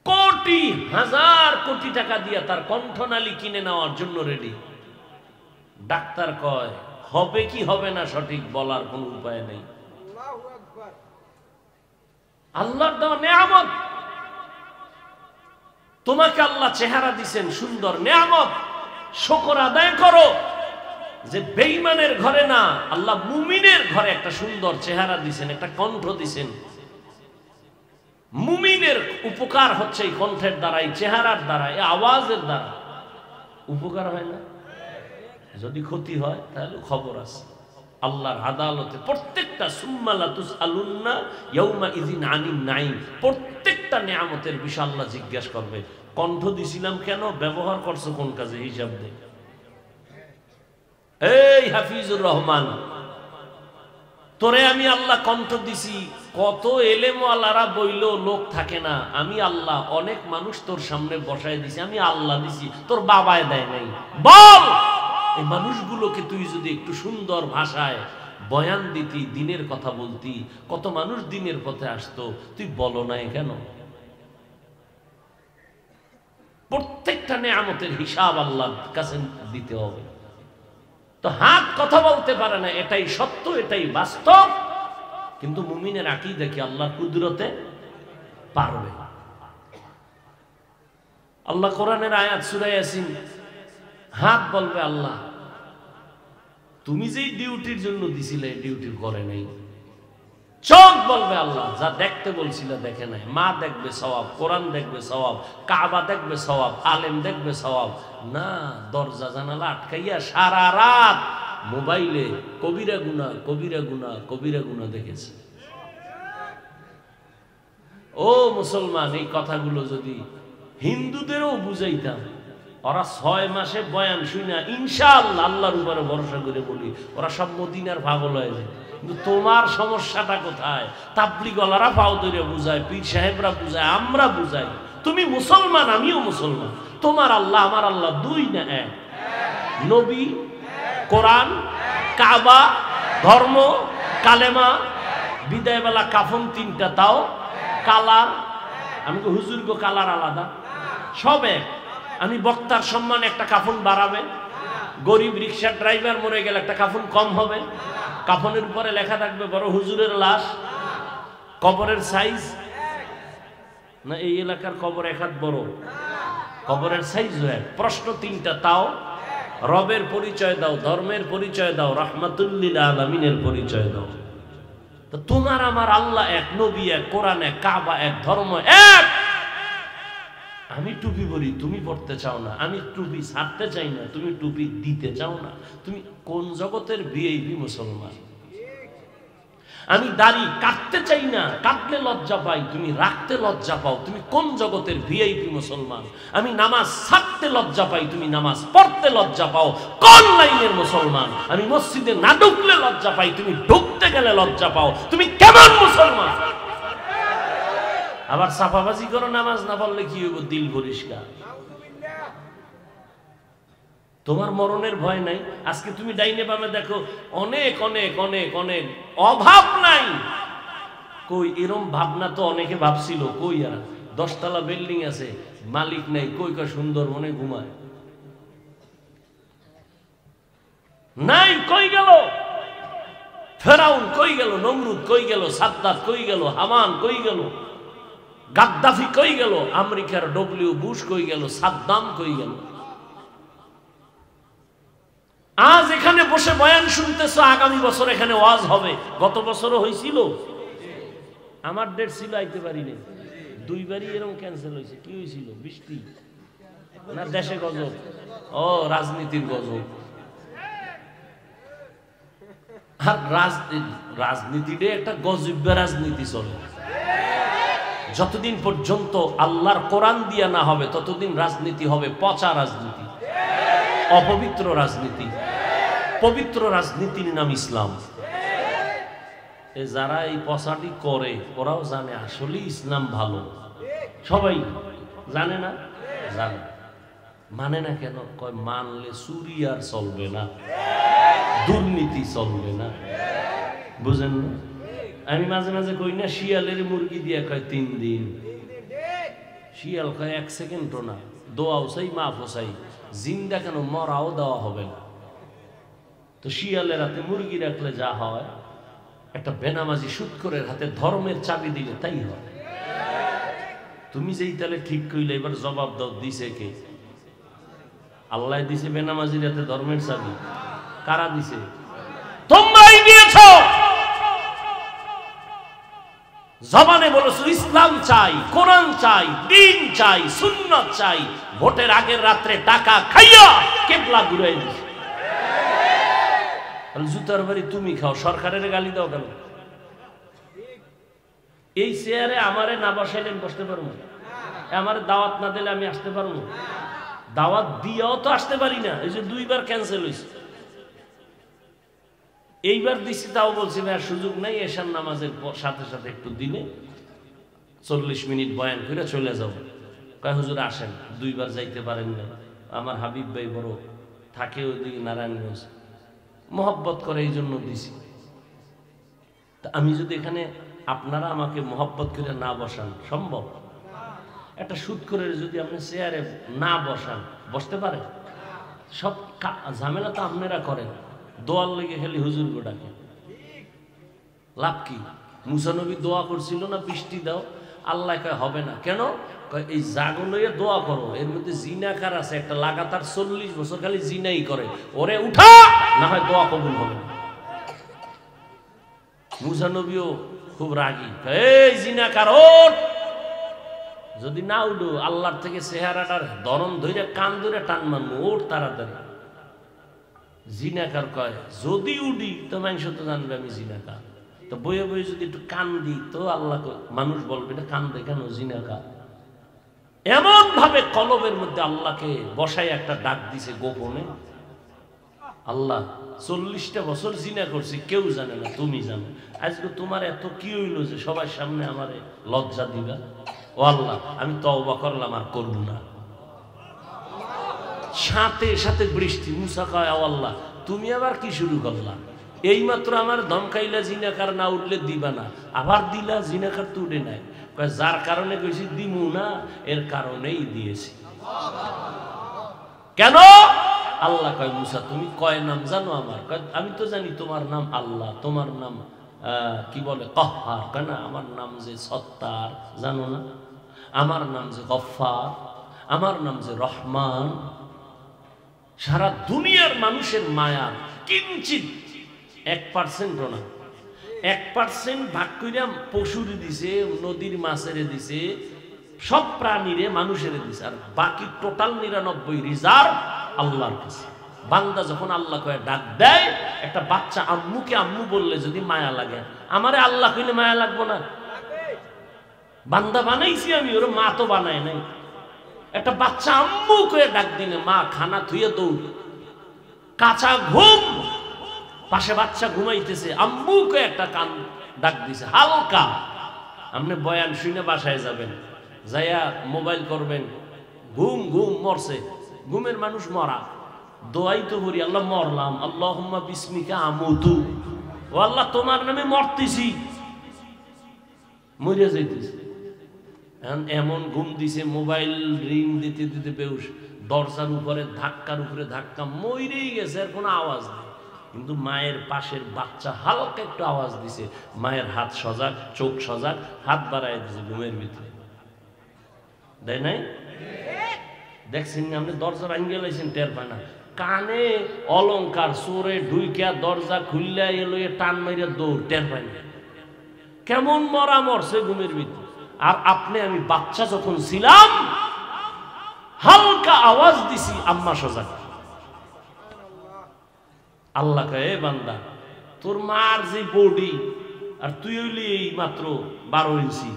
কোটি হাজার কোটি টাকা দিয়া তার কণ্ঠনালী কিনে নেওয়ার জন্য রেডি। ডাক্তার কয় হবে কি হবে না সঠিক বলার কোন উপায় নেই। আল্লাহর দেওয়া নেয়ামত। তোমাকে আল্লাহ চেহারা দিছেন সুন্দর, নেয়ামত, শুকর আদায় করো যে বেঈমানের ঘরে না, আল্লাহ মুমিনের ঘরে একটা সুন্দর চেহারা দিছেন, একটা কণ্ঠ দিছেন। মুমিনের উপকার হচ্ছে এই কণ্ঠের দ্বারা, এই চেহারার দ্বারা, এই আওয়াজের দ্বারা। উপকার হয় না? যদি ক্ষতি হয় তাহলে খবর আছে আল্লাহর আদালতে। প্রত্যেকটা সুম্মা লাতুসআলুন্না ইয়াউমা ইযিন আনিন নাঈম, প্রত্যেকটা নিয়ামতের বিষয় আল্লাহ জিজ্ঞাসা করবে। কণ্ঠ দিছিলাম কেন, ব্যবহার করছো কোন কাজে, হিসাব দে। এই হাফিজুর রহমান, তোরে আমি আল্লাহ কণ্ঠ দিছি, কত এলেমওয়ালারা বইল লোক থাকে না, আমি আল্লাহ অনেক মানুষ তোর সামনে বসায় দিছি, আমি আল্লাহ দিছি, তোর বাবায় দেয় নাই। বল এই মানুষগুলোকে তুই যদি একটু সুন্দর ভাষায় বয়ান দিতি, দিনের কথা বলতি, কত মানুষ দিনের পথে আসতো, তুই বলো নাই কেন? প্রত্যেকটা নেয়ামতের হিসাব আল্লাহর কাছে দিতে হবে। তো হাত কথা বলতে পারে না, এটাই সত্য, এটাই বাস্তব। কিন্তু মুমিনের আকীদা কি আল্লাহর কুদরতে পারবে। আল্লাহ কোরআনের আয়াত সূরা ইয়াসিন, হাত বলবে আল্লাহ তুমি যেই ডিউটির জন্য দিছিলে ডিউটি করে নাই। চোখ বলবে আল্লাহ যা দেখতে বলছিলে দেখে নাই। মা দেখবে সওয়াব, কোরআন দেখবে সওয়াব, কাবা দেখবে সওয়াব, আলেম দেখবে সওয়াব। না, দরজা জানালা আটকাইয়া সারা রাত মোবাইলে কবিরা গুনাহ কবিরা গুনাহ কবিরা গুনাহ দেখেছে। ও মুসলমান, এই কথাগুলো যদি হিন্দুদেরও বুঝাইতাম, ওরা 6 মাসে বয়ান শুনা ইনশাআল্লাহ আল্লাহর উপরে ভরসা করে বলি, ওরা সব মদিনার পাগল হয়ে যায়। কিন্তু তোমার সমস্যাটা কোথায়? তাবলীগওয়ালারা পাও ধরে বুঝায়, পীর সাহেবরা বুঝায়, আমরা বুঝাই। তুমি মুসলমান, আমিও মুসলমান। তোমার আল্লাহ আমার আল্লাহ দুই না এক? নবী, কোরআন, কাবা, ধর্ম, কালেমা, বিদায়বেলা কাফন 3টা, তাও কালার। আমি তো হুজুর গো কালার আলাদা, সব এক। আমি বক্তার সম্মান একটা কাফন বাড়াবে, গরিব রিক্সার ড্রাইভার মরে গেলে একটা কাফন কম হবে। কাফনের উপরে লেখা থাকবে বড় হুজুরের লাশ, কবরের সাইজ না, এই এলাকার কবর এক হাত বড়, কবরের সাইজ এক। প্রশ্ন 3টা, তাও রবের পরিচয় দাও, ধর্মের পরিচয় দাও, রাহমাতুল লিল আলামিনের পরিচয় দাও। তো তোমার আমার আল্লাহ এক, নবী এক, কোরআন এক, কাবা এক, ধর্ম এক। আমি টুপি পরি, তুমি পড়তে চাও না। আমি টুপি ছাড়তে চাই না, তুমি টুপি দিতে চাও না। তুমি কোন জগতের ভিআইপি মুসলমান? আমি দাড়ি কাটতে চাই না, কাটলে লজ্জা পাই, তুমি রাখতে লজ্জা পাও। তুমি কোন জগতের ভিআইপি মুসলমান? আমি নামাজ ছাড়তে লজ্জা পাই, তুমি নামাজ পড়তে লজ্জা পাও। কোন লাইনের মুসলমান? আমি মসজিদে না ঢুকলে লজ্জা পাই, তুমি ঢুকতে গেলে লজ্জা পাও। তুমি কেমন মুসলমান? আবার সাফাবাজি করো, নামাজ না পড়লে কি হইব? দিল পরিষ্কার। তোমার মরণের ভয় নাই। আজকে তুমি ডাইনে বামে দেখো, অনেক অনেক অনেক অনেক অভাব নাই। কই এরম ভাবনা তো অনেকে ভাবছিল, কই আর 10 তলা বিল্ডিং আছে, মালিক নাই, কই কা সুন্দরবনে ঘুমায় নাই। কই গেল ফেরাউন? কই গেল নমরুদ? কই গেল সাদ্দাত? কই গেল হামান? কই গেল গাদ্দাফি? কই গেল আমেরিকার ডব্লিউ বুশ? কই গেল সাদ্দাম? কই গেল? আজ এখানে বসে বয়ান শুনতেছো, আগামী বছর এখানে ওয়াজ হবে। গত বছরও হয়েছিল, আমার ডেট ছিল, আইতে পারিনি। 2 বারই এরকম ক্যান্সেল হয়েছে। কি হয়েছিল? বৃষ্টি না দেশে গজব? ও রাজনীতির গজব। আর রাজনীতিটা একটা গজব রাজনীতি চলে। যতদিন পর্যন্ত আল্লাহর কোরআন দিয়া না হবে ততদিন রাজনীতি হবে পচা রাজনীতি, অপবিত্র রাজনীতি। পবিত্র রাজনীতির নাম ইসলাম। যারা এই পচাটি করে ওরাও জানে আসলে ইসলাম ভালো। সবাই জানে না? জানে। মানে না কেন? কয় মানলে চুরি আর চলবে না, দুর্নীতি চলবে না। বুঝেন না? আমি মাঝে মাঝে কই না, শিয়ালের মুরগি দিয়ে কয় 3 দিন। শিয়াল কয় 1 সেকেন্ডও না। দোয়াও চাই, মাফও চাই, জিন্দা কেন মরাও দেওয়া হবে না। তো শিয়ালের হাতে মুরগি রাখলে যা হয়, একটা বেনামাজি সুদখোরের হাতে ধর্মের চাবি দিলে তাই হয়। তুমি যেই তাহলে ঠিক কইলে, এবার জবাব দাও, দিছে কে? আল্লাহ দিছে বেনামাজির হাতে ধর্মের চাবি? কারা দিছে? তোমরাই দিয়েছো। জবানে বলেছো ইসলাম চাই, কোরআন চাই, দ্বীন চাই, সুন্নাত চাই। ভোটের আগের রাত্রে টাকা খাইয়া কিবলা ঘুরাই দিছে। জুতার বাড়ি তুমি খাও, সরকারের গালি দাও কেন? এই চেয়ারে আমারে না বসাইলে আমি বসতে পারবো? আমার দাওয়াত না দিলে আমি আসতে পারবো? দাওয়াত দিয়েও তো আসতে পারি না। এই যে 2 বার ক্যান্সেল হয়েছে। এইবার দিচ্ছি, তাও বলছি ভাই সুযোগ নাই, এশার নামাজের সাথে সাথে একটু দিনে 40 মিনিট বয়ান করে চলে যাবো। কয় হুজুর আসেন। 2 বার যাইতে পারেন না। আমার হাবিব ভাই বড় থাকে ওইদিকে নারায়ণগঞ্জ, মহব্বত করে, এই জন্য দিছি। তা আমি যদি এখানে আপনারা আমাকে মহব্বত করে না বসান, সম্ভব? একটা সুদ করে যদি আপনি চেয়ারে না বসান, বসতে পারে? সব ঝামেলা তো আপনারা করেন। দোয়ার লেগে খালি হুজুর গোটাকে, লাভ কি? মুসা নবী দোয়া করছিল না, বৃষ্টি দাও। আল্লাহ কয় হবে না। কেন? কয় এই জাগো লইয়া দোয়া করো, এর মধ্যে জিনাকার আছে একটা, লাগাতার 40 বছর খালি জিনাই করে, ওরে উঠা, না হয় দোয়া কবুল হবে না। মুসা নবীও খুব রাগী, এই জিনাকার ওঠ। যদি না উঠো, আল্লাহর থেকে চেহারাটার ধরন ধরে কান ধরে টান মারবো, ওঠ তাড়াতাড়ি। জিনাকার কয় যদি উঠি তো মানুষ তো জানবে আমি জিনাকার। তো বইয়ে বইয়ে যদি একটু কান দিই তো আল্লাহ মানুষ বলবে এটা কান দেখান জিনাকার। এমন ভাবে কলবের মধ্যে আল্লাহকে বসায় একটা ডাক দিছে গোপনে। আল্লাহ 40টা বছর জিনা করছি, কেউ জানে না, তুমি জানো। আজকে তোমার এত কি হইল যে সবার সামনে আমারে লজ্জা দিবা? ও আল্লাহ, আমি তওবা করলাম, আর করব না। সাথে সাথে বৃষ্টি। মুসা কয় ও আল্লাহ, তুমি আবার কি শুরু করলা? এইমাত্র আমার ধমকাইলা জিনাকার না উঠলে দিবা না, আবার দিলা জিনাকার তো উঠে নাই। কয় যার কারণে কইছি দিমু না, এর কারণেই দিয়েছি। কেন? আল্লাহ কয় মুসা তুমি কয় নাম জানো আমার? আমি তো জানি তোমার নাম আল্লাহ, তোমার নাম কি বলে কহ্হার। কেন? আমার নাম যে সত্তার, জানো না? আমার নাম যে গফফার, আমার নাম যে রহমান। সারা দুনিয়ার মানুষের মায়া কিঞ্চিত 1% না, 1% ভাগ কইরা পশুরে দিছে, নদীর মাছেরে দিছে, সব প্রাণীরে মানুষের দিছে, আর বাকি টোটাল 99 রিজার্ভ আল্লাহর কাছে। বান্দা যখন আল্লাহ কয়ে ডাক দেয়, একটা বাচ্চা আম্মুকে আম্মু বললে যদি মায়া লাগে, আমারে আল্লাহ কইলে মায়া লাগবো না? বান্দা বানাইছি আমি, ওর মা তো বানায় নাই। একটা বাচ্চা আম্মু কয়ে ডাক দিলে মা খানা থুয়ে দৌড়, কাঁচা ঘুম, পাশে বাচ্চা ঘুমাইতেছে, আম্মু কয়ে একটা কান ডাক দিছে হালকা। আপনি বয়ান শুনে বাসায় যাবেন, যাইয়া মোবাইল করবেন, ঘুম ঘুম মরছে, ঘুমের মানুষ মরা, দোয়াই তো করি আল্লাহ মরলাম, আল্লাহুম্মা বিসমিকা আমুতু, ও আল্লাহ তোমার নামে মরতেছি, মরে যাইতেছি। এমন ঘুম দিছে, মোবাইল রিং দিতে দিতে বেউস, দরজার উপরে ধাক্কার উপরে ধাক্কা, মরেই গেছে, আর কোনো আওয়াজ নেই। কিন্তু মায়ের পাশের বাচ্চা হালকা একটু আওয়াজ দিছে, মায়ের হাত সজাগ, চোখ সজাগ, হাত বাড়ায় দিছে ঘুমের ভিতরে, দেয় নাই? দেখছেন না আপনি? দরজা ভাঙ্গে লাইছেন, টের পায় না। কানে অলংকার চোরে ঢুইকা দরজা খুললা এলো, টান মাইরা দৌড়, টের পায় না। কেমন মরা মরছে ঘুমের ভিতরে। আর আপনি আমি বাচ্চা যখন ছিলাম, হালকা আওয়াজ দিছি, আম্মা সজাগ। আল্লাহ কয়ে বান্দা, তোর মার যে বডি, আর তুই হইলি এই মাত্র 12 ইঞ্চি,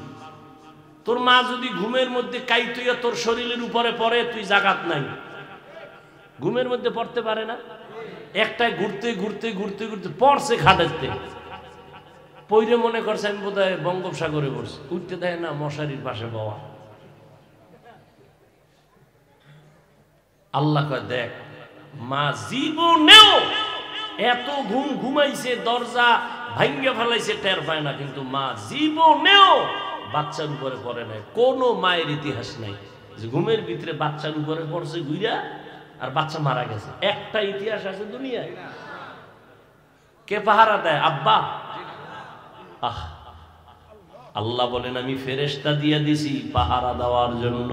তোর মা যদি ঘুমের মধ্যে কাইতুইয়া তোর শরীরের উপরে পড়ে, তুই জাগাত নাই, ঘুমের মধ্যে পড়তে পারে না। একটাই ঘুরতে ঘুরতে ঘুরতে ঘুরতে পড়ছে খাটেতে, পইরে মনে করছে আমি বোধহয় বঙ্গোপসাগরে পড়ছি, উঠতে দেয় না, মশারির পাশে বাবা। আল্লাহ কয় দেখ, মা জীবনেও এত ঘুম ঘুমাইছে, দরজা ভাঙ্গে ফেলাইছে, টের পায় না, কিন্তু মা জীবনেও বাচ্চার উপরে পড়ে নাই। কোনো মায়ের ইতিহাস নাই যে ঘুমের ভিতরে বাচ্চার উপরে পড়ছে ঘুইরা আর বাচ্চা মারা গেছে। একটা ইতিহাস আছে দুনিয়ায়। কে পাহারা দেয়? আব্বা। আহ, আল্লাহ বলেন আমি ফেরেশতা দিয়ে দিছি পাহারা দেওয়ার জন্য,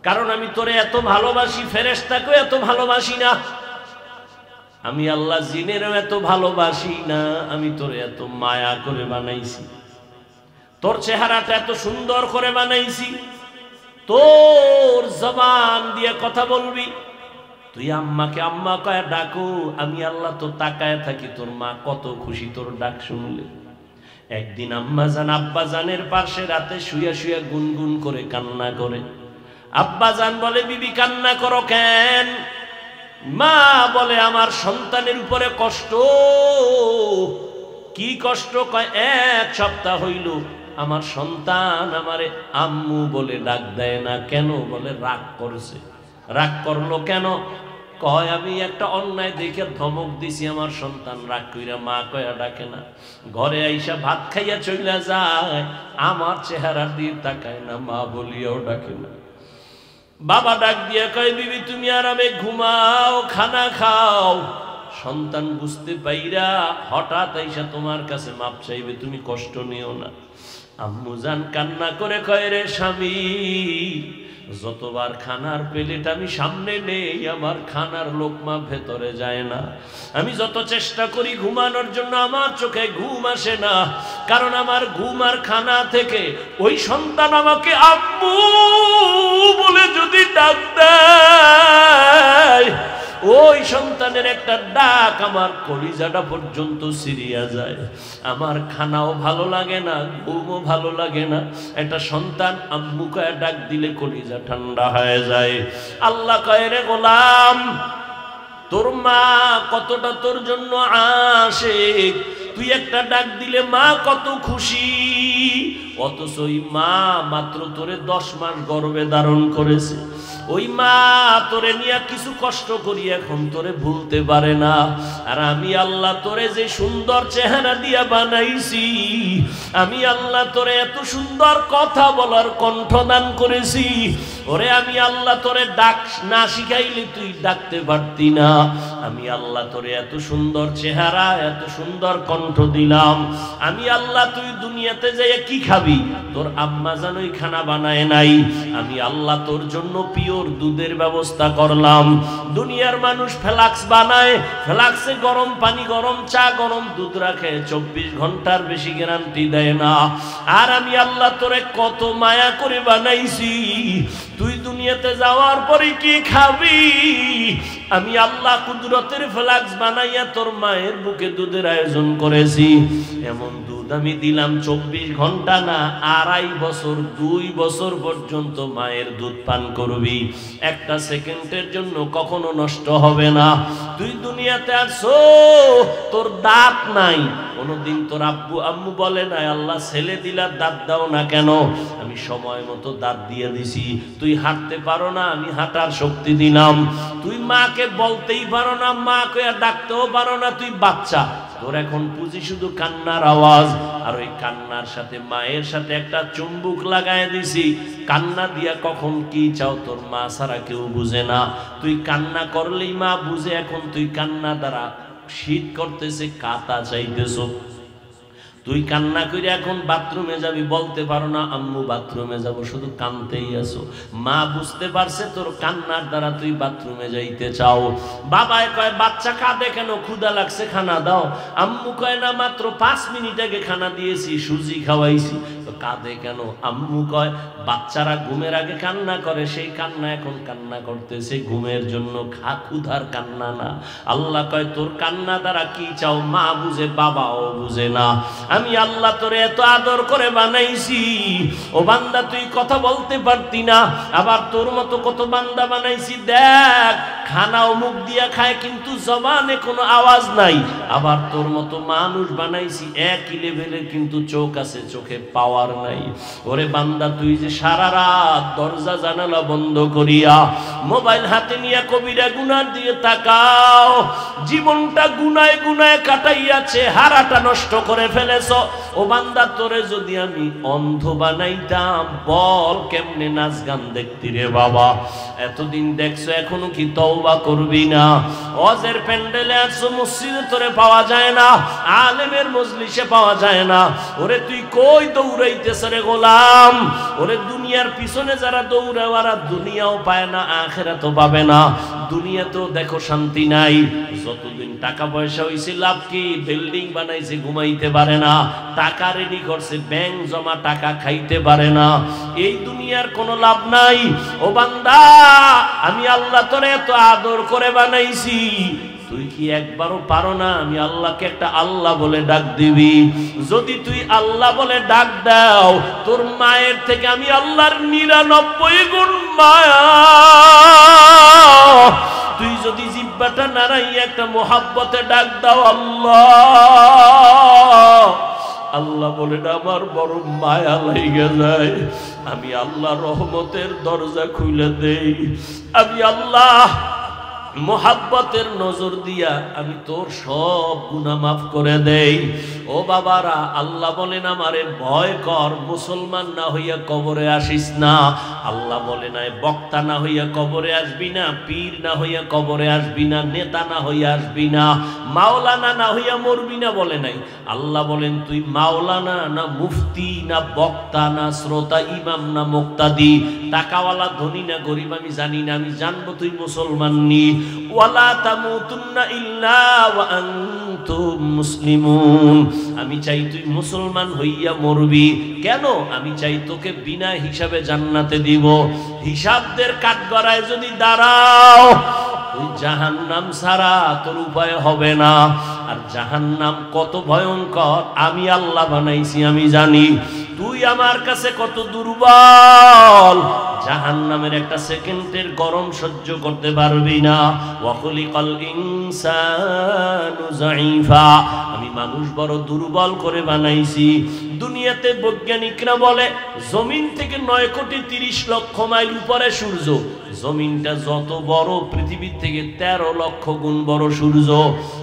কারণ আমি তোরে এত ভালোবাসি, ফেরেশতাকেও এত ভালোবাসি না। আমি আল্লাহ জিনেরও এত ভালোবাসি না, আমি তোরে এত মায়া করে বানাইছি, তোর চেহারাটা এত সুন্দর করে বানাইছি, তোর জবান দিয়ে কথা বলবি, তুই আম্মাকে আম্মা কয়ে ডাকো, আমি আল্লাহ তো তাকায় থাকি তোর মা কত খুশি তোর ডাক শুনলে। একদিন আম্মা জান আব্বা জানের পাশে রাতে শুয়ে শুয়ে গুনগুন করে কান্না করে। আব্বা জান বলে বিবি কান্না করো কেন? মা বলে আমার সন্তানের উপরে কষ্ট। কি কষ্ট? কয় 1 সপ্তাহ হইল আমার সন্তান আমারে আম্মু বলে ডাক দেয় না। কেন? বলে রাগ করছে। রাগ করলো কেন? কয় আমি একটা অন্যায় দেখে ধমক দিছি, আমার সন্তান রাগ কইরা মা কয়া ডাকে না, ঘরে আইসা ভাত খাইয়া চইলা যায়, আমার চেহারা দিয়ে তাকায় না, মা বলিয়াও ডাকে না। বাবা ডাক দিয়া কয় বিবি তুমি আরামে ঘুমাও, খানা খাও। সন্তান বুঝতে পাইরা হঠাৎ আইসা তোমার কাছে মাপ চাইবে, তুমি কষ্ট নিও না। আম্মু জান কান্না করে কয় রে স্বামী, যতবার খানার প্লেট আমি সামনে নেই আমার খানার লোকমা ভেতরে যায় না। আমি যত চেষ্টা করি ঘুমানোর জন্য আমার চোখে ঘুম আসে না, কারণ আমার ঘুম আর খানা থেকে ওই সন্তান আমাকে আম্মু বলে যদি ডাক দেয়, ওই সন্তানের একটা ডাক আমার কলিজাটা পর্যন্ত সিরিয়া যায়। আমার খানাও ভালো লাগে না, ঘুমও ভালো লাগে না। একটা সন্তান আম্মু কয়ে ডাক দিলে কলিজা ঠান্ডা হয়ে যায়। আল্লাহ কয় রে গোলাম, তোর মা কতটা তোর জন্য আশিক, তুই একটা ডাক দিলে মা কত খুশি। অথচ ওই মা মাত্র তোরে 10 মাস গর্ভে ধারণ করেছে। ওই মা তোরে নিয়ে কিছু কষ্ট করি এখন তোরে ভুলতে পারে না। আর আমি আল্লাহ তোরে যে সুন্দর চেহারা দিয়া বানাইছি, আমি আল্লাহ তোরে এত সুন্দর কথা বলার কণ্ঠ দান করেছি, ওরে আমি আল্লাহ তোরে ডাক না শিখাইলে তুই ডাকতে পারতি না। আমি আল্লাহ তোরে এত সুন্দর চেহারা, এত সুন্দর কণ্ঠ দিলাম। আমি আল্লাহ তুই দুনিয়াতে যাইয়া কি খাবি? তোর আম্মা জানোই খানা বানায় নাই। আমি আল্লাহ তোর জন্য পিওর দুধের ব্যবস্থা করলাম। দুনিয়ার মানুষ ফ্লাক্স বানায়, ফ্লাক্সে গরম পানি, গরম চা, গরম দুধ রাখে, 24 ঘন্টার বেশি গ্যারান্টি দেয় না। আর আমি আল্লাহ তোরে কত মায়া করে বানাইছি, তুই দুনিয়াতে যাওয়ার পরে কি খাবি? আমি আল্লাহ কুদরতের ফ্লাক্স বানাইয়া তোর মায়ের বুকে দুধের আয়োজন করেছি। এমন দুধ আমি দিলাম 24 ঘন্টা না, 2.5 বছর, 2 বছর পর্যন্ত মায়ের দুধ পান করবি। একটা সেকেন্ডের জন্য কখনো নষ্ট হবে না। তুই দুনিয়াতে আসো, তোর দাঁত নাই, কোনদিন তোর আব্বু আম্মু বলে না আল্লাহ ছেলে দিলা দাঁত দাও না কেন? আমি সময় মতো দাঁত দিয়ে দিছি। তুই হাঁটতে পারো না, আমি হাঁটার শক্তি দিলাম। তুই মাকে বলতেই পারো না, মাকে ডাকতেও পারো না, তুই বাচ্চা। তোর এখন পুঁজি শুধু কান্নার আওয়াজ। আর ওই কান্নার সাথে মায়ের সাথে একটা চুম্বুক লাগায় দিছি। কান্না দিয়া কখন কি চাও তোর মা ছাড়া কেউ বুঝে না। তুই কান্না করলেই মা বুঝে। এখন তুই কান্না দ্বারা শীত করতেছে, কাতা চাইতেছ। তুই কান্না করে এখন বাথরুমে যাবি, বলতে পারো না আম্মু বাথরুমে যাব, শুধু কানতেই আছো। মা বুঝতে পারছে তোর কান্নার দ্বারা তুই বাথরুমে যাইতে চাও। বাবায় কয় বাচ্চা কাঁদে কেন? ক্ষুধা লাগছে, খানা দাও। আম্মু কয় না মাত্র 5 মিনিট আগে খানা দিয়েছি, সুজি খাওয়াইছি। তো কাঁদে কেন? আম্মু কয় বাচ্চারা ঘুমের আগে কান্না করে, সেই কান্না এখন কান্না করতেছে ঘুমের জন্য, ক্ষুধার কান্না না। আল্লাহ কয় তোর কান্না দ্বারা কি চাও? মা বুঝে, বাবাও বুঝে না। আমি আল্লাহ তোরে এত আদর করে বানাইছি, ও বান্দা তুই কথা বলতে পারতি না। আবার তোর মতো কত বান্দা বানাইছি, দেখ খানাও মুখ দিয়া খায় কিন্তু জবানে কোনো আওয়াজ নাই। আবার তোর মতো মানুষ বানাইছি একই লেভেলের, কিন্তু চোখ আছে, চোখে পাওয়ার নাই। ওরে বান্দা তুই যে সারা রাত দরজা জানালা বন্ধ করিয়া মোবাইল হাতে নিয়ে কবিরা গুনার দিয়ে তাকাও, জীবনটা গুনায় গুনায় কাটাইয়াছে, হারাটা নষ্ট করে ফেলেছ। ও বান্দা তোরে যদি আমি অন্ধ বানাইতাম, বল কেমনে নাচ গান দেখতি রে বাবা? এতদিন দেখছো, এখনো কি তওবা করবি না? ওয়াজের প্যান্ডেলে আছো, মসজিদে তোরে পাওয়া যায় না, আলেমের মজলিসে পাওয়া যায় না। ওরে তুই কই দৌড়াইতেছ রে গোলাম? ওরে দুনিয়ার পিছনে যারা দৌড়ায় ওরা দুনিয়াও পায় না, আখিরাতও পাবে না। দুনিয়াতেও দেখো শান্তি নাই। যতদিন টাকা পয়সা হইছে লাভ কি? বিল্ডিং বানাইছে, ঘুমাইতে পারে না। টাকা রেডি করছে, ব্যাংক জমা, টাকা খাইতে পারে না। এই দুনিয়ার কোনো লাভ নাই। ও বান্দা আমি আল্লাহ তোরে এত আদর করে বানাইছি, তুই কি একবারও পারো না আমি আল্লাহকে একটা আল্লাহ বলে ডাক দিবি? যদি তুই আল্লাহ বলে ডাক দাও, তোর মায়ের থেকে আমি আল্লাহর 99 গুণ মায়া। তুই যদি জিহ্বাটা নাড়াইয়া একটা মোহাব্বতে ডাক দাও আল্লাহ, আল্লাহ বলে আমার বড় মায়া লেগে যায়। আমি আল্লাহ রহমতের দরজা খুলে দেই। আমি আল্লাহ মোহাব্বতের নজর দিয়া আমি তোর সব গুনাহ মাফ করে দেই। ও বাবারা, আল্লাহ বলেন আমারে ভয় কর, মুসলমান না হইয়া কবরে আসিস না। আল্লাহ বলে নাই বক্তা না হইয়া কবরে আসবি না, পীর না হইয়া কবরে আসবি না, নেতা না হইয়া আসবি না, মাওলানা না হইয়া মরবি না বলে নাই। আল্লাহ বলেন তুই মাওলানা না মুফতি না বক্তা না শ্রোতা ইমাম না মুক্তাদি, টাকাওয়ালা ধনী না গরিব আমি জানি না, আমি জানবো তুই মুসলমান নি। ওয়ালা তামুতুন্না ইল্লা ওয়া আনতুম মুসলিমুন। আমি চাই তুই মুসলমান হইয়া মরবি। কেন? আমি চাই তোকে বিনা হিসাবে জান্নাতে দিব। হিসাবদের কাঠগড়ায় যদি দাঁড়াও, তুই জাহান্নাম ছাড়া তোর উপায় হবে না। আর জাহান্নাম কত ভয়ঙ্কর আমি আল্লাহ বানাইছি, আমি জানি। তুই আমার কাছে কত দুর্বল, জাহান্নামের একটা সেকেন্ডের গরম সহ্য করতে পারবি না। ওয়াকুলিকাল ইনসানু যায়ীফা, আমি মানুষ বড় দুর্বল করে বানাইছি। দুনিয়াতে বৈজ্ঞানিকরা বলে জমিন থেকে 9,30,00,000 মাইল উপরে সূর্য। জমিনটা যত বড়, পৃথিবীর থেকে 13 লক্ষ গুণ বড় সূর্য।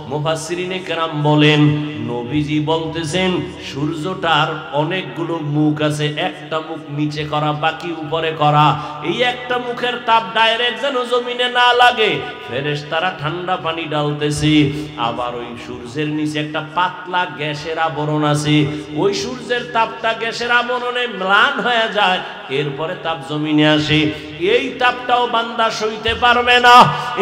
মুফাসসিরিনে কেরাম বলেন নবীজি বলতেছেন সূর্যটার অনেকগুলো মুখ আছে, একটা মুখ নিচে করা বাকি উপরে করা। এই একটা মুখের তাপ ডাইরেক্ট যেন জমিনে না লাগে, ফেরেশতারা ঠান্ডা পানি ডালতেছে। আবার ওই সূর্যের নিচে একটা পাতলা গ্যাসের আবরণ আছে, ওই সূর্যের তাপটা গ্যাসের আবরণে ম্লান হয়ে যায়, এরপরে তাপ জমিনে আসে। এই তাপটাও বান্দা সইতে পারবে না।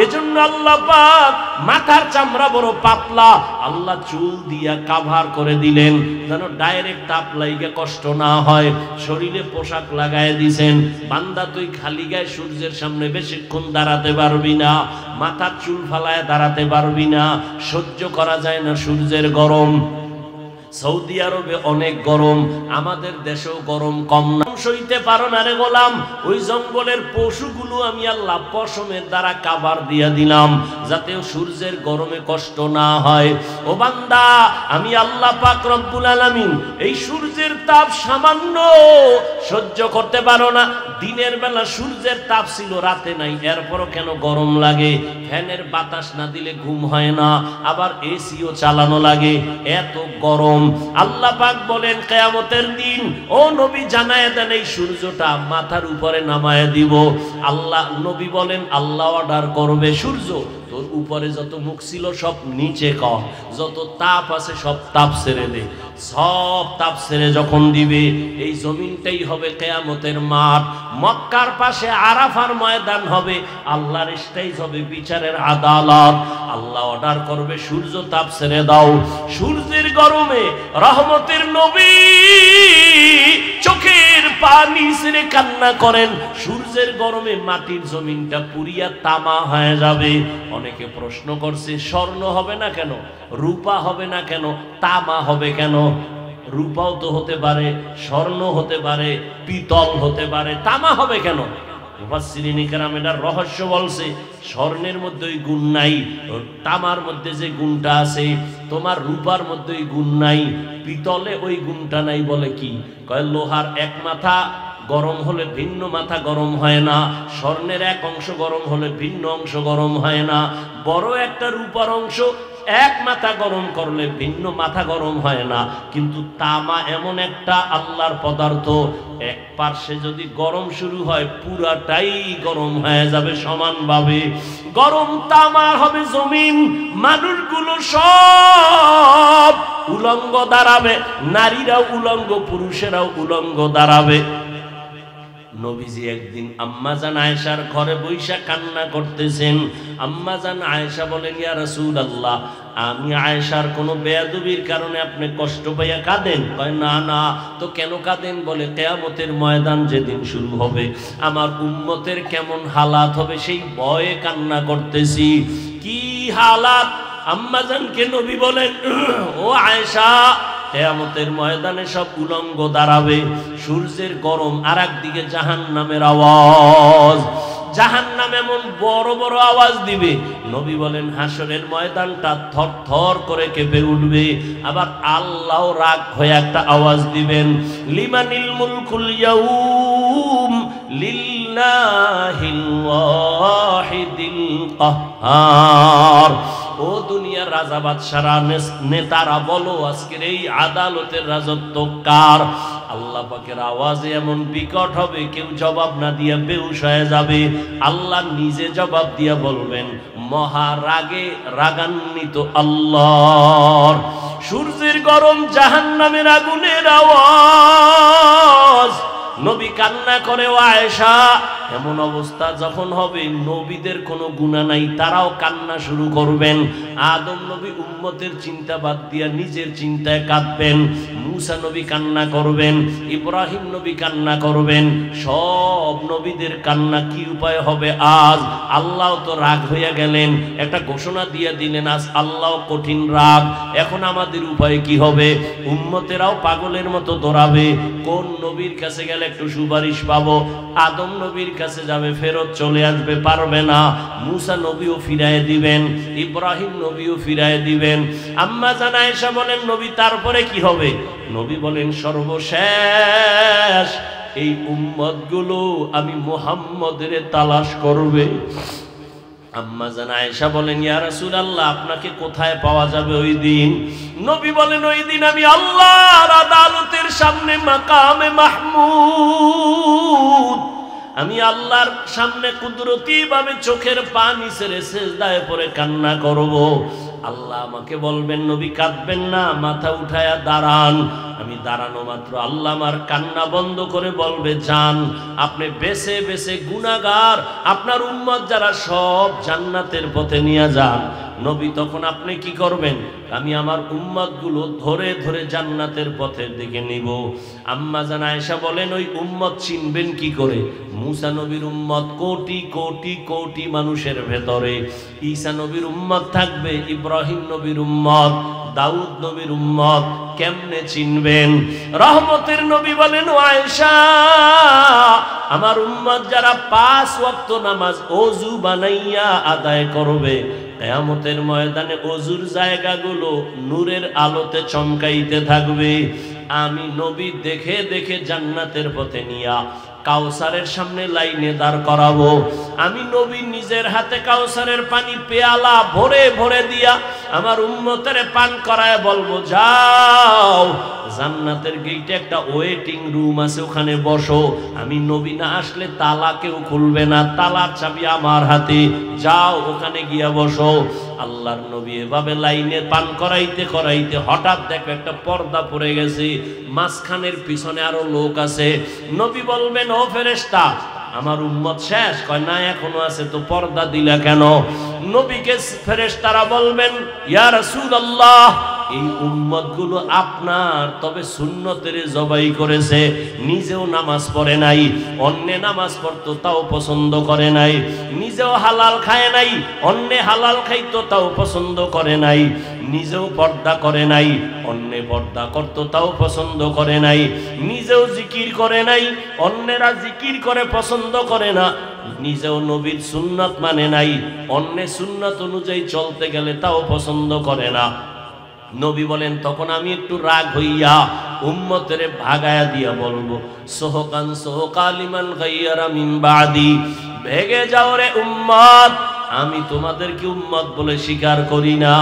এজন্য আল্লাহ পাক মাথার চামড়া বড় পাতলা, আল্লাহ চুল দিয়া কাভার করে দিলেন যেন ডাইরেক্ট তাপ লাইগে কষ্ট না হয়। শরীরে পোশাক লাগায় দিয়েছেন, বান্দা তুই খালি গায়ে সূর্যের সামনে বেশিক্ষণ দাঁড়াতে পারবি না, মাথার চুল ফালায় দাঁড়াতে পারবি না, সহ্য করা যায় না সূর্যের গরম। সৌদি আরবে অনেক গরম, আমাদের দেশেও গরম কম না। সইতে পারো না রে গোলাম, ওই জঙ্গলের পশুগুলো আমি আল্লাহ পশমের দ্বারা কাভার দিয়া দিলাম যাতে সূর্যের গরমে কষ্ট না হয়। ও বান্দা, আমি আল্লাহ পাক রব্বুল আলামিন এই সূর্যের তাপ সামান্য সহ্য করতে পারো না। দিনের বেলা সূর্যের তাপ ছিল, রাতে নাই, এরপরও কেন গরম লাগে? ফ্যানের বাতাস না দিলে ঘুম হয় না, আবার এসিও চালানো লাগে, এত গরম। আল্লাহ পাক বলেন কিয়ামতের দিন ও নবী জানায় দেন এই সূর্যটা মাথার উপরে নামায় দিব। আল্লাহ নবী বলেন আল্লাহ অর্ডার করবে, সূর্য তোর উপরে যত মুখ ছিল সব নিচে কর, যত তাপ আছে সব তাপ ছেড়ে দে। সব তাপ ছেড়ে যখন দিবে, এই জমিনটাই হবে কিয়ামতের মাঠ। মক্কার পাশে আরাফার ময়দান হবে, আল্লাহর স্টেজ হবে, বিচারের আদালত। আল্লাহ অর্ডার করবে সূর্য তাপ ছেড়ে দাও। সূর্যের গরমে রহমতের নবী চোখের পানি ছেড়ে কান্না করেন। সূর্যের গরমে মাটির জমিনটা পুরিয়া তামা হয়ে যাবে। অনেকে প্রশ্ন করছে স্বর্ণ হবে না কেন, রূপা হবে না কেন, তামা হবে কেন? রূপাও তো হতে পারে, স্বর্ণ হতে পারে, পিতল হতে পারে, তামা হবে কেন? মুফাসসিরিনে কেরাম এটার রহস্য বলছে, স্বর্ণের মধ্যে ওই গুণ নাই, তামার মধ্যে যে গুণটা আছে, তোমার রূপার মধ্যে ওই গুণ নাই, পিতলে ওই গুণটা নাই। বলে কি কয়, লোহার এক মাথা গরম হলে ভিন্ন মাথা গরম হয় না, স্বর্ণের এক অংশ গরম হলে ভিন্ন অংশ গরম হয় না, বড় একটা রূপার অংশ এক মাথা গরম করলে ভিন্ন মাথা গরম হয় না। কিন্তু তামা এমন একটা আল্লাহর পদার্থ, এক পার্শ্বে যদি গরম শুরু হয় পুরাটাই গরম হয়ে যাবে সমানভাবে। গরম তামা হবে জমিন, মানুষগুলো সব উলঙ্গ দাঁড়াবে, নারীরাও উলঙ্গ, পুরুষেরাও উলঙ্গ দাঁড়াবে। নবীজি একদিন আম্মাজান আয়েশার ঘরে বৈশা কান্না করতেছেন। আম্মাজান আয়েশা বলেন, ইয়া রাসূলুল্লাহ, আমি আয়েশার কোনো বেয়াদবির কারণে আপনি কষ্ট পাইয়া কাঁদেন? কয় না না। তো কেন কাঁদেন? বলে কিয়ামতের ময়দান যেদিন শুরু হবে আমার উম্মতের কেমন হালাত হবে সেই ভয়ে কান্না করতেছি। কি হালাত? আম্মাজানকে নবী বলেন, ও আয়েশা, কিয়ামতের ময়দানে সব উলঙ্গ দাঁড়াবে, সূর্যের গরম, আর একদিকে জাহান্নামের আওয়াজ। জাহান্নাম এমন বড় বড় আওয়াজ দিবে, নবী বলেন হাসরের ময়দানটা থর থর করে কেঁপে উঠবে। আবার আল্লাহ রাগ হয়ে একটা আওয়াজ দিবেন, লিমানিল মুলকুল ইয়াউম লিল্লাহিল ওয়াহিদিল কাহ্হার। ও দুনিয়ার রাজা বাদশারা নেতারা বলো, আজকের এই আদালতের রাজত্ব কার? আল্লাহ পাকের আওয়াজে এমন বিকট হবে কেউ জবাব না দিয়া বেহুশ হয়ে যাবে। আল্লাহ নিজে জবাব দিয়া বলবেন, মহারাগে রাগান্বিত আল্লাহর। সূর্যের গরম, জাহান্নামের আগুনের আওয়াজ। নবী কান্না করে, ও আয়েশা, এমন অবস্থা যখন হবে নবীদের কোনো গুনাহ নাই, তারাও কান্না শুরু করবেন। আদম নবী উম্মতের চিন্তা বাদ দিয়া নিজের চিন্তায় কাঁদবেন, মুসা নবী কান্না করবেন, ইব্রাহিম নবী কান্না করবেন। সব নবীদের কান্না কি উপায় হবে? আজ আল্লাহ তো রাগ হইয়া গেলেন, একটা ঘোষণা দিয়ে দিলেন, আজ আল্লাহ কঠিন রাগ। এখন আমাদের উপায় কি হবে? উম্মতেরাও পাগলের মতো দৌড়াবে, কোন নবীর কাছে গেলে একটু সুপারিশ পাবো। আদম নবীর কাছে যাবে, ফেরত চলে আসবে, পারবে না। মুসা নবীও ফিরায় দিবেন, ইব্রাহিম নবীও ফিরায় দিবেন। আম্মা জান আয়েশা বলেন, নবী তারপরে কি হবে? নবী বলেন, সর্বশেষ এই উম্মতগুলো আমি মুহাম্মদের তালাশ করবে। আম্মা জান আয়েশা বলেন, ইয়া রাসূলুল্লাহ, আপনাকে কোথায় পাওয়া যাবে ওই দিন? নবী বলেন, ওই দিন আমি আল্লাহর আদালতের সামনে মাকামে মাহমুদ, আমি আল্লাহর সামনে কুদরতি ভাবে চোখের পানি ছেড়ে সিজদায় পড়ে কান্না করব। আল্লাহ আমাকে বলবেন, নবী কাঁদবেন না, মাথা উঠায়া দাঁড়ান। আমি দাঁড়ানো মাত্র আল্লাহ আমার কান্না বন্ধ করে বলবে, যান, আপনি বেছে বেছে গুনাহগার আপনার উম্মত যারা সব জান্নাতের পথে নিয়ে যান। নবী তখন আপনি কি করবেন? আমি আমার উম্মতগুলো ধরে ধরে জান্নাতের পথের দিকে নিব। আম্মা জান আয়েশা বলেন, ওই উম্মত চিনবেন কি করে? মুসা নবীর উম্মত কোটি কোটি কোটি মানুষের ভেতরে, ঈসা নবীর উম্মত থাকবে, ইব্রাহিম নবীর উম্মত, দাউদ নবীর উম্মত, কেমনে চিনবেন? রহমতের নবী বলেন, ও আয়েশা, আমার উম্মত যারা 5 ওয়াক্ত নামাজ ওযু বানাইয়া আদায় করবে, কিয়ামতের ময়দানে ওযুর জায়গাগুলো নূরের আলোতে চমকাইতে থাকবে। আমি নবী দেখে দেখে জান্নাতের পথে নিয়া কাউসারের সামনে লাইনে দাঁড় করাবো। আমি নবী নিজের হাতে কাউসারের পানি পেয়ালা ভরে ভরে দিয়া আমার উম্মতের পান করায় বলবো, যাও, জান্নাতের গেটে একটা ওয়েটিং রুম আছে, ওখানে বসো। আমি নবী না আসলে তালা কেউ খুলবে না, তালার চাবি আমার হাতে, যাও ওখানে গিয়া বসো। আল্লাহর নবী এভাবে লাইনে পান করাইতে করাইতে হঠাৎ দেখো একটা পর্দা পড়ে গেছে, মাঝখানের পিছনে আরো লোক আছে। নবী বলবেন, ও ফেরেশতা, আমার উম্মত শেষ? কয় না, এখনো আছে। তো পর্দা দিলা কেন? নবীকে ফেরেশতারা বলবেন, ইয়া রাসূলুল্লাহ, এই উম্মতগুলো আপনার, তবে সুন্নতের জবাই করেছে, নিজেও নামাজ পড়ে নাই, অন্যে নামাজ পড়তো তাও পছন্দ করে নাই, নিজেও হালাল খায় নাই, অন্যে হালাল খাইতো তাও পছন্দ করে নাই, নিজেও পর্দা করে নাই, অন্যে পর্দা করতো তাও পছন্দ করে নাই, নিজেও জিকির করে নাই, অন্যেরা জিকির করে পছন্দ করে না, নিজেও নবীর সুন্নাত মানে নাই, অন্যে সুন্নাত অনুযায়ী চলতে গেলে তাও পছন্দ করে না। নবী বলেন, তখন আমি একটু রাগ হইয়া উম্মতের ভাগায়া দিয়া বলবো, সোহকান সোহকা লিমান গায়্যারা মিন বাদি, ভেগে যাও রে উম্মত, আমি তোমাদেরকে উম্মত বলে স্বীকার করি না।